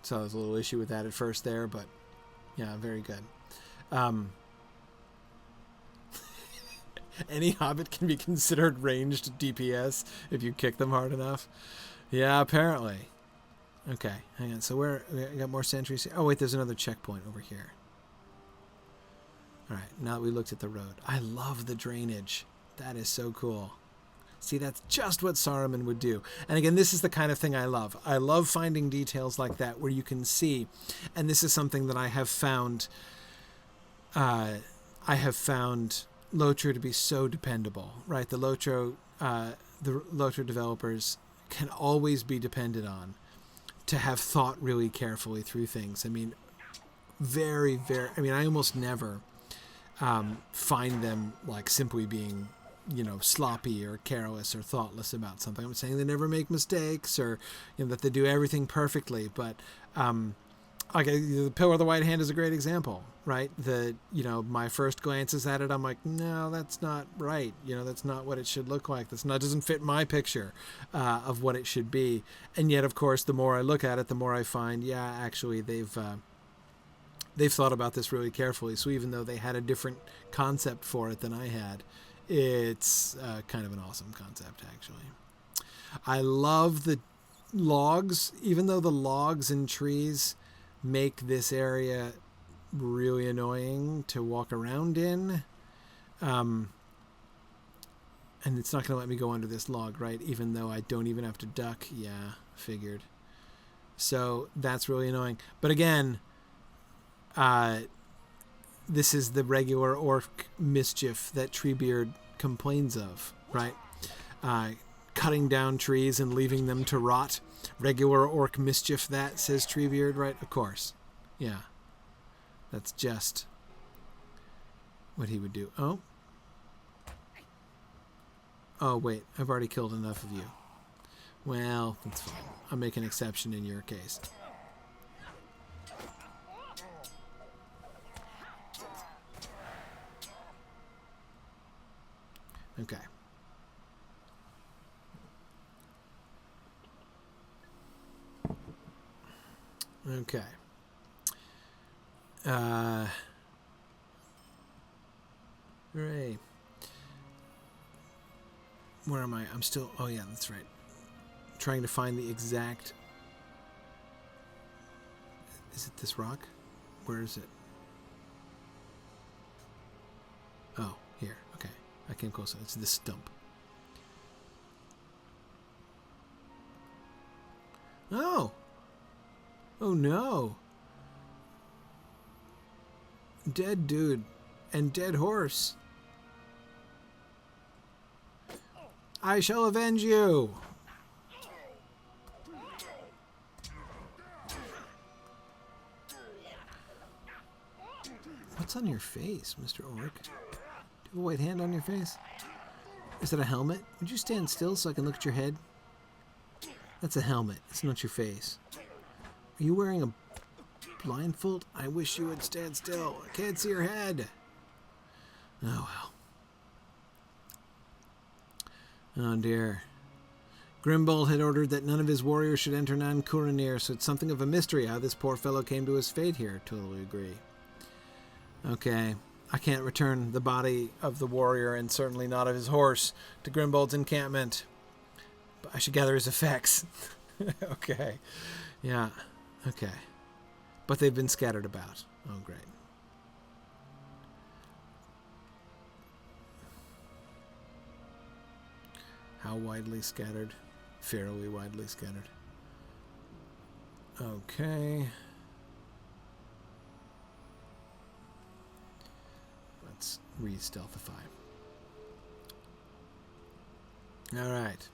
Speaker 1: saw there was a little issue with that at first there, but yeah, very good. Any hobbit can be considered ranged DPS if you kick them hard enough. Yeah, apparently. Okay, hang on. So we got more sentries here. Oh, wait, there's another checkpoint over here. All right, now that we looked at the road. I love the drainage. That is so cool. See, that's just what Saruman would do. And again, this is the kind of thing I love. I love finding details like that where you can see, and this is something that I have found Lotro to be so dependable, right? The Lotro developers can always be depended on to have thought really carefully through things. I mean, I almost never find them like simply being sloppy or careless or thoughtless about something. I'm saying they never make mistakes or that they do everything perfectly. But the Pillar of the White Hand is a great example, right? My first glances at it, I'm like, no, that's not right. That's not what it should look like. Doesn't fit my picture of what it should be. And yet, of course, the more I look at it, the more I find, actually, they've thought about this really carefully. So even though they had a different concept for it than I had, it's kind of an awesome concept, actually. I love the logs, even though the logs and trees make this area really annoying to walk around in. And it's not going to let me go under this log, right? Even though I don't even have to duck. Yeah, figured. So that's really annoying. But again, this is the regular orc mischief that Treebeard complains of, right? Cutting down trees and leaving them to rot. Regular orc mischief, that, says Treebeard, right? Of course. Yeah. That's just what he would do. Oh. Oh, wait. I've already killed enough of you. Well, that's fine. I'll make an exception in your case. Okay. Okay. Hooray. Where am I? I'm still... Oh, yeah, that's right. Trying to find the exact... Is it this rock? Where is it? Oh, here. Okay. I came close. It's this stump. Oh! Oh, no. Dead dude. And dead horse. I shall avenge you! What's on your face, Mr. Orc? Do you have a white hand on your face? Is that a helmet? Would you stand still so I can look at your head? That's a helmet. It's not your face. Are you wearing a blindfold? I wish you would stand still. I can't see your head. Oh, well. Oh, dear. Grimbold had ordered that none of his warriors should enter Nan Kuranir, so it's something of a mystery how this poor fellow came to his fate here. Totally agree. Okay. I can't return the body of the warrior, and certainly not of his horse, to Grimbold's encampment. But I should gather his effects. Okay. Yeah. Okay. But they've been scattered about. Oh, great. How widely scattered? Fairly widely scattered. Okay. Let's re-stealthify. All right.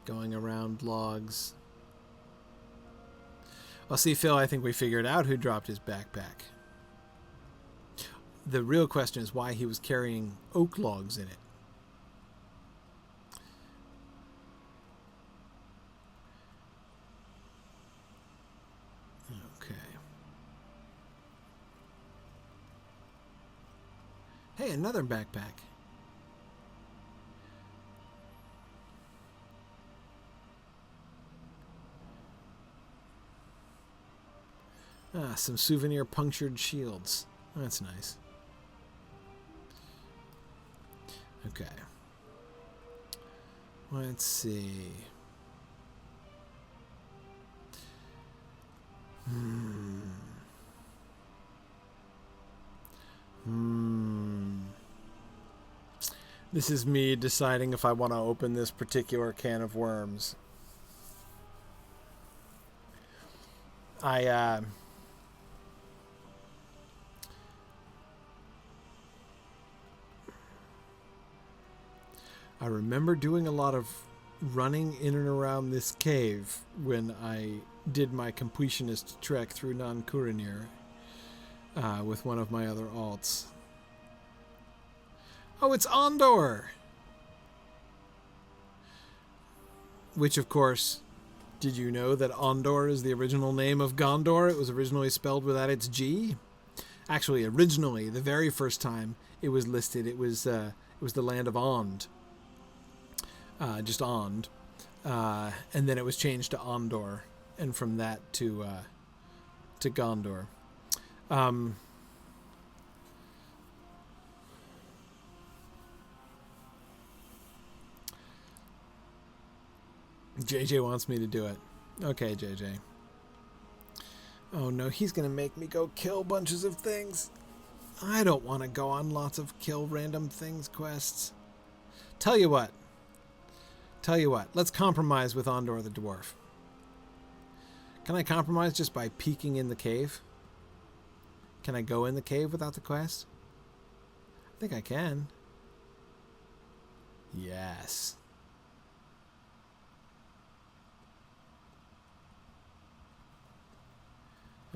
Speaker 1: Going around logs. Well, see, Phil, I think we figured out who dropped his backpack. The real question is why he was carrying oak logs in it. Okay. Hey, another backpack. Ah, some souvenir punctured shields. That's nice. Okay. Let's see. This is me deciding if I want to open this particular can of worms. I remember doing a lot of running in and around this cave when I did my completionist trek through Nan Kuranir with one of my other alts. Oh, it's Ondor! Which, of course, did you know that Ondor is the original name of Gondor? It was originally spelled without its G. Actually, originally, the very first time it was listed, it was the land of Ond. Just Ond. And then it was changed to Ondor. And from that to Gondor. JJ wants me to do it. Okay, JJ. Oh no, he's gonna make me go kill bunches of things. I don't want to go on lots of kill random things quests. Tell you what. Let's compromise with Ondor the Dwarf. Can I compromise just by peeking in the cave? Can I go in the cave without the quest? I think I can. Yes.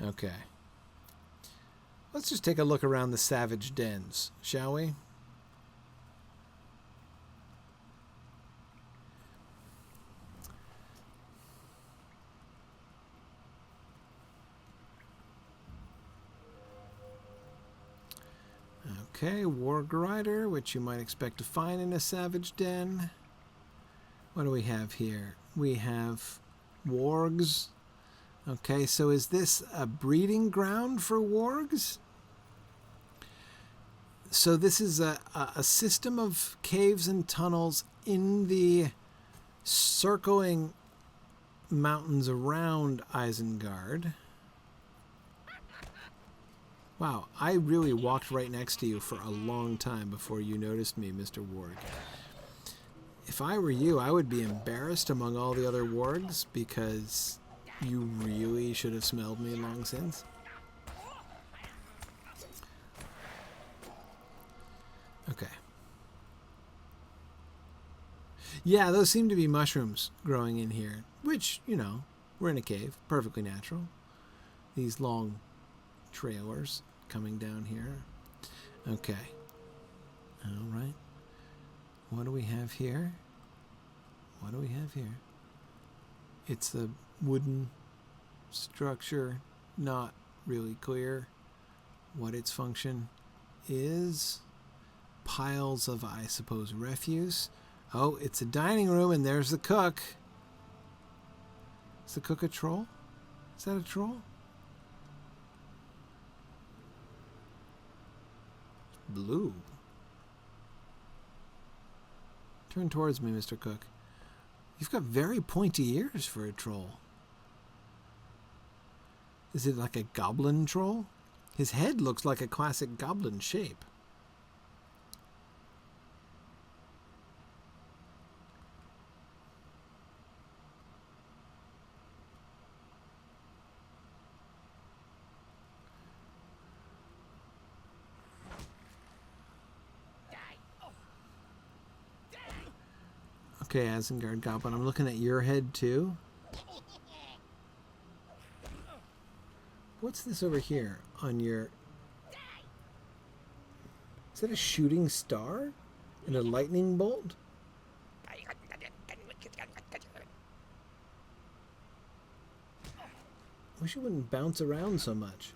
Speaker 1: Okay. Let's just take a look around the savage dens, shall we? Okay, Warg Rider, which you might expect to find in a savage den. What do we have here? We have wargs. Okay, so is this a breeding ground for wargs? So this is a system of caves and tunnels in the circling mountains around Isengard. Wow, I really walked right next to you for a long time before you noticed me, Mr. Warg. If I were you, I would be embarrassed among all the other wargs because you really should have smelled me long since. Okay. Yeah, those seem to be mushrooms growing in here, which, you know, we're in a cave, perfectly natural. These long trailers coming down here. Okay. All right. What do we have here? What do we have here? It's a wooden structure, not really clear what its function is. Piles of, I suppose, refuse. Oh, it's a dining room, and there's the cook. Is the cook a troll? Is that a troll? Blue. Turn towards me, Mr. Cook. You've got very pointy ears for a troll. Is it like a goblin troll? His head looks like a classic goblin shape. Okay, Isengard Goblin, I'm looking at your head too. What's this over here on your... Is that a shooting star? And a lightning bolt? Wish it wouldn't bounce around so much.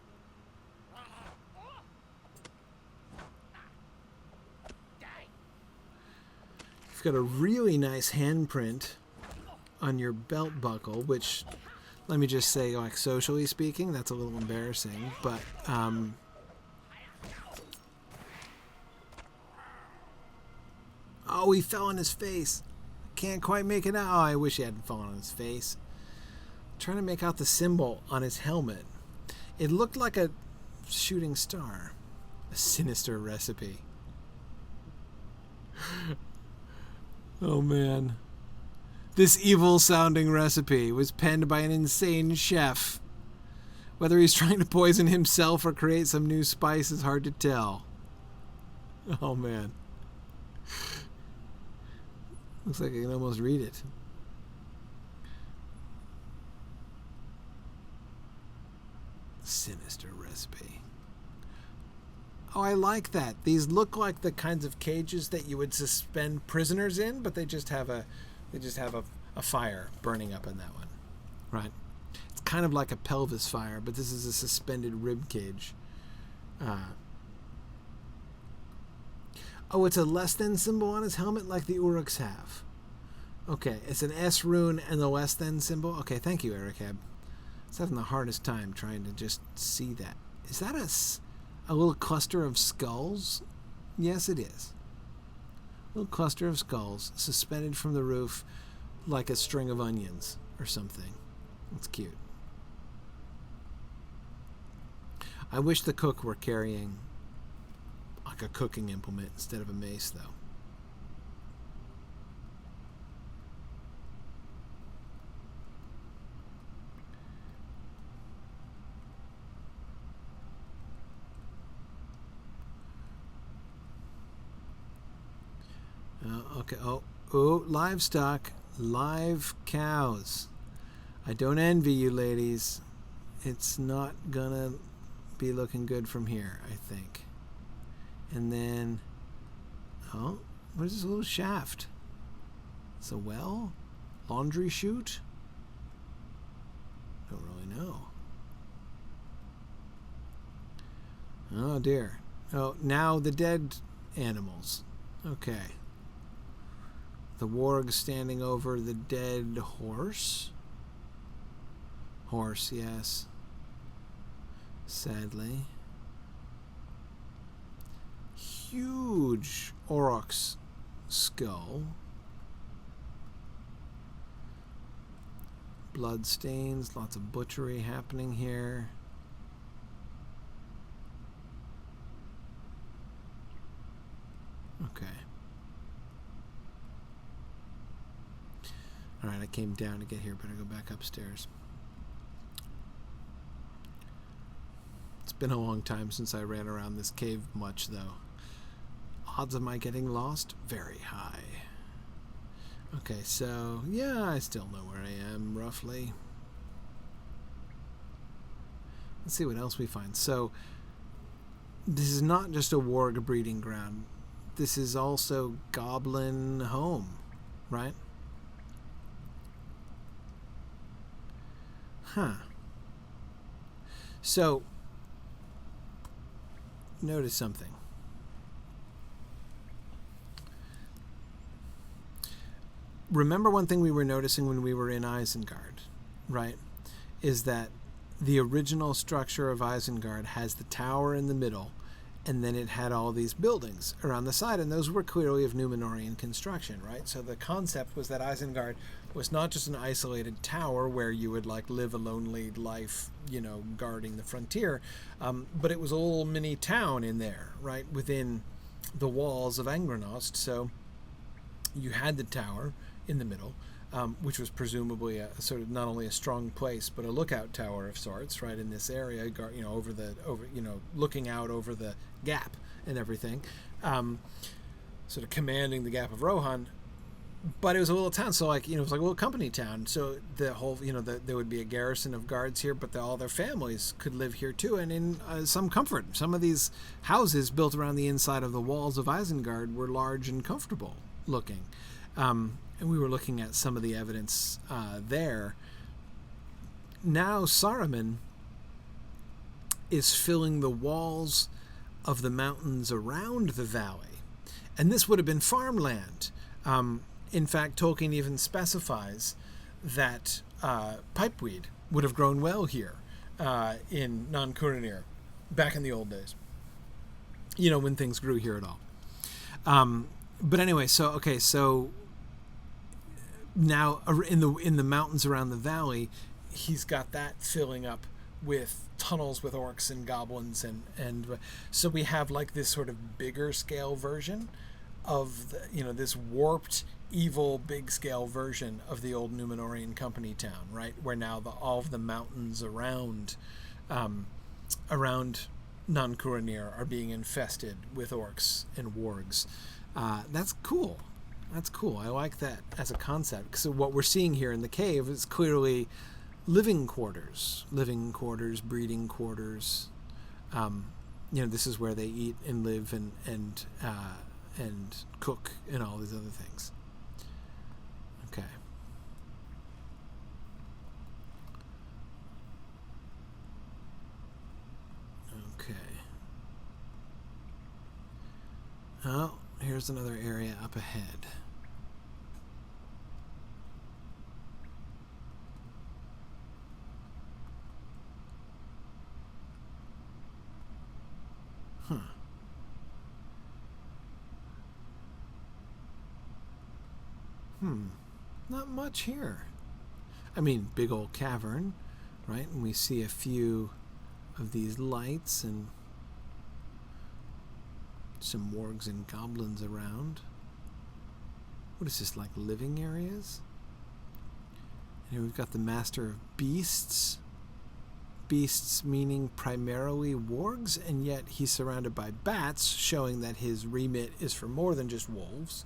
Speaker 1: You've got a really nice handprint on your belt buckle, which, let me just say, like, socially speaking, that's a little embarrassing, but, oh, he fell on his face. Can't quite make it out. Oh, I wish he hadn't fallen on his face. I'm trying to make out the symbol on his helmet. It looked like a shooting star. A sinister recipe. Oh, man. This evil-sounding recipe was penned by an insane chef. Whether he's trying to poison himself or create some new spice is hard to tell. Oh, man. Looks like I can almost read it. Sinister recipe. Oh, I like that. These look like the kinds of cages that you would suspend prisoners in, but they just have a fire burning up in that one, right? It's kind of like a pelvis fire, but this is a suspended rib cage. Oh, it's a less than symbol on his helmet like the Uruks have. Okay, it's an S rune and the less than symbol. Okay, thank you, Ericab. I was having the hardest time trying to just see that. Is that a little cluster of skulls? Yes, it is. A little cluster of skulls suspended from the roof like a string of onions or something. It's cute. I wish the cook were carrying like a cooking implement instead of a mace, though. Okay. Oh, livestock. Live cows. I don't envy you, ladies. It's not gonna be looking good from here, I think. And then, oh, what is this little shaft? It's a well? Laundry chute? Don't really know. Oh dear. Oh, now the dead animals. Okay. The warg standing over the dead horse. Horse, yes. Sadly. Huge aurochs skull. Blood stains, lots of butchery happening here. Okay. Alright, I came down to get here, better go back upstairs. It's been a long time since I ran around this cave much, though. Odds of my getting lost? Very high. Okay, so, yeah, I still know where I am, roughly. Let's see what else we find. So, this is not just a warg breeding ground. This is also goblin home, right? Huh. So, notice something. Remember one thing we were noticing when we were in Isengard, right? Is that the original structure of Isengard has the tower in the middle, and then it had all these buildings around the side, and those were clearly of Númenórean construction, right? So the concept was that Isengard was not just an isolated tower where you would like live a lonely life, you know, guarding the frontier, but it was a little mini town in there, right, within the walls of Angrenost. So you had the tower in the middle, which was presumably a sort of not only a strong place but a lookout tower of sorts, right, in this area, you know, looking out over the gap and everything, sort of commanding the gap of Rohan. But it was a little town, so like, you know, it was like a little company town. So the whole, you know, there would be a garrison of guards here, but all their families could live here too, and in some comfort. Some of these houses built around the inside of the walls of Isengard were large and comfortable looking. And we were looking at some of the evidence there. Now Saruman is filling the walls of the mountains around the valley, and this would have been farmland. In fact, Tolkien even specifies that pipeweed would have grown well here in Non Curanir back in the old days. You know, when things grew here at all. But anyway, so now in the mountains around the valley, he's got that filling up with tunnels with orcs and goblins, and so we have like this sort of bigger scale version of the, you know, this warped, evil, big scale version of the old Númenórean company town, right? Where now all of the mountains around Non Curanir are being infested with orcs and wargs. That's cool. That's cool. I like that as a concept. So what we're seeing here in the cave is clearly living quarters, breeding quarters, this is where they eat and live and cook and all these other things. Okay. Okay. Oh, here's another area up ahead. Huh. Not much here. I mean, big old cavern, right? And we see a few of these lights and some wargs and goblins around. What is this, like living areas? And here we've got the Master of Beasts. Beasts meaning primarily wargs, and yet he's surrounded by bats, showing that his remit is for more than just wolves,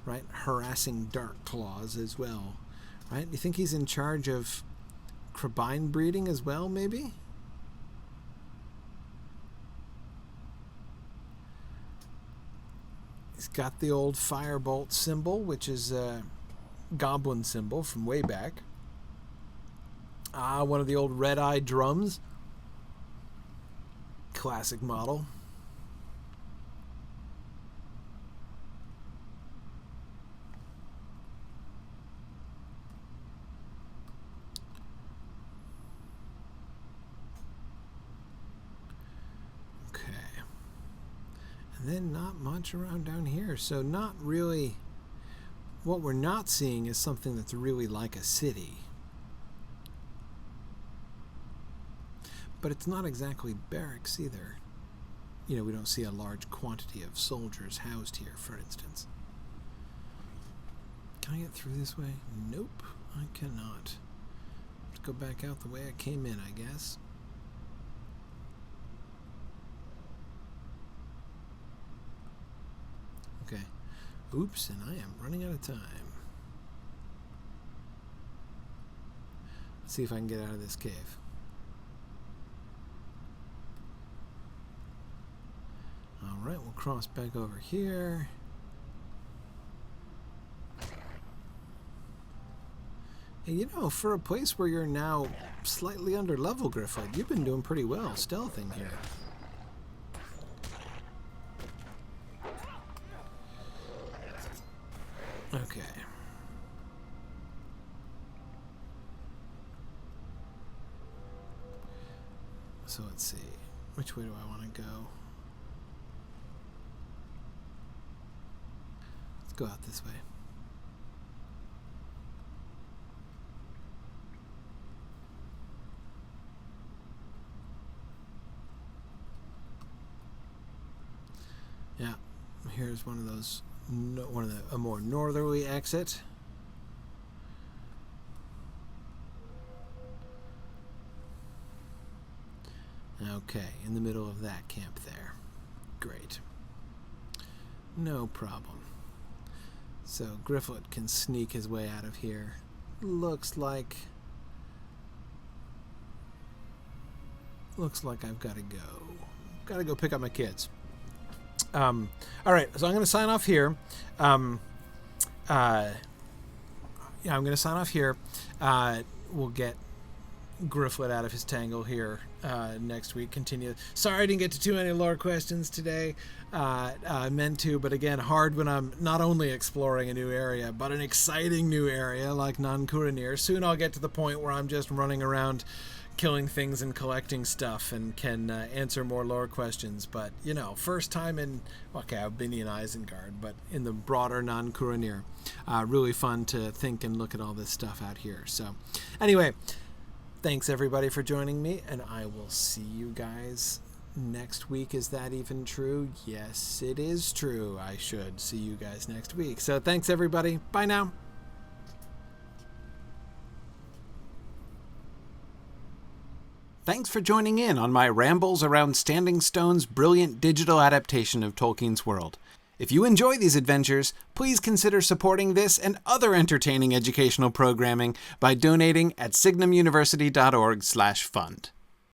Speaker 1: right? Harassing dark claws as well, right? Do you think he's in charge of crabine breeding as well, maybe? He's got the old firebolt symbol, which is a goblin symbol from way back. One of the old red-eye drums. Classic model. Okay. And then not much around down here. So not really... What we're not seeing is something that's really like a city. But it's not exactly barracks either. We don't see a large quantity of soldiers housed here, for instance. Can I get through this way? Nope, I cannot. Let's go back out the way I came in, I guess. Okay. Oops, and I am running out of time. Let's see if I can get out of this cave. Alright, we'll cross back over here. And for a place where you're now slightly under level, Gryfflet, you've been doing pretty well stealthing here. Okay. So let's see. Which way do I want to go? Let's go out this way. Yeah, here's one of those, a more northerly exit. Okay, in the middle of that camp there. Great. No problem. So Gryfflet can sneak his way out of here. Looks like I've got to go. Got to go pick up my kids. All right, so I'm going to sign off here. I'm going to sign off here. We'll get Gryfflet out of his tangle here next week. Continue. Sorry I didn't get to too many lore questions today. I meant to, but again, hard when I'm not only exploring a new area, but an exciting new area like Nan-Kuranir. Soon I'll get to the point where I'm just running around killing things and collecting stuff and can answer more lore questions. But, first time in, okay, I've been in Isengard, but in the broader Nan-Kuranir. Really fun to think and look at all this stuff out here. So, anyway, thanks everybody for joining me, and I will see you guys next week. Is that even true? Yes, it is true. I should see you guys next week. So, thanks everybody. Bye now. Thanks for joining in on my rambles around Standing Stone's brilliant digital adaptation of Tolkien's world. If you enjoy these adventures, please consider supporting this and other entertaining educational programming by donating at signumuniversity.org/fund.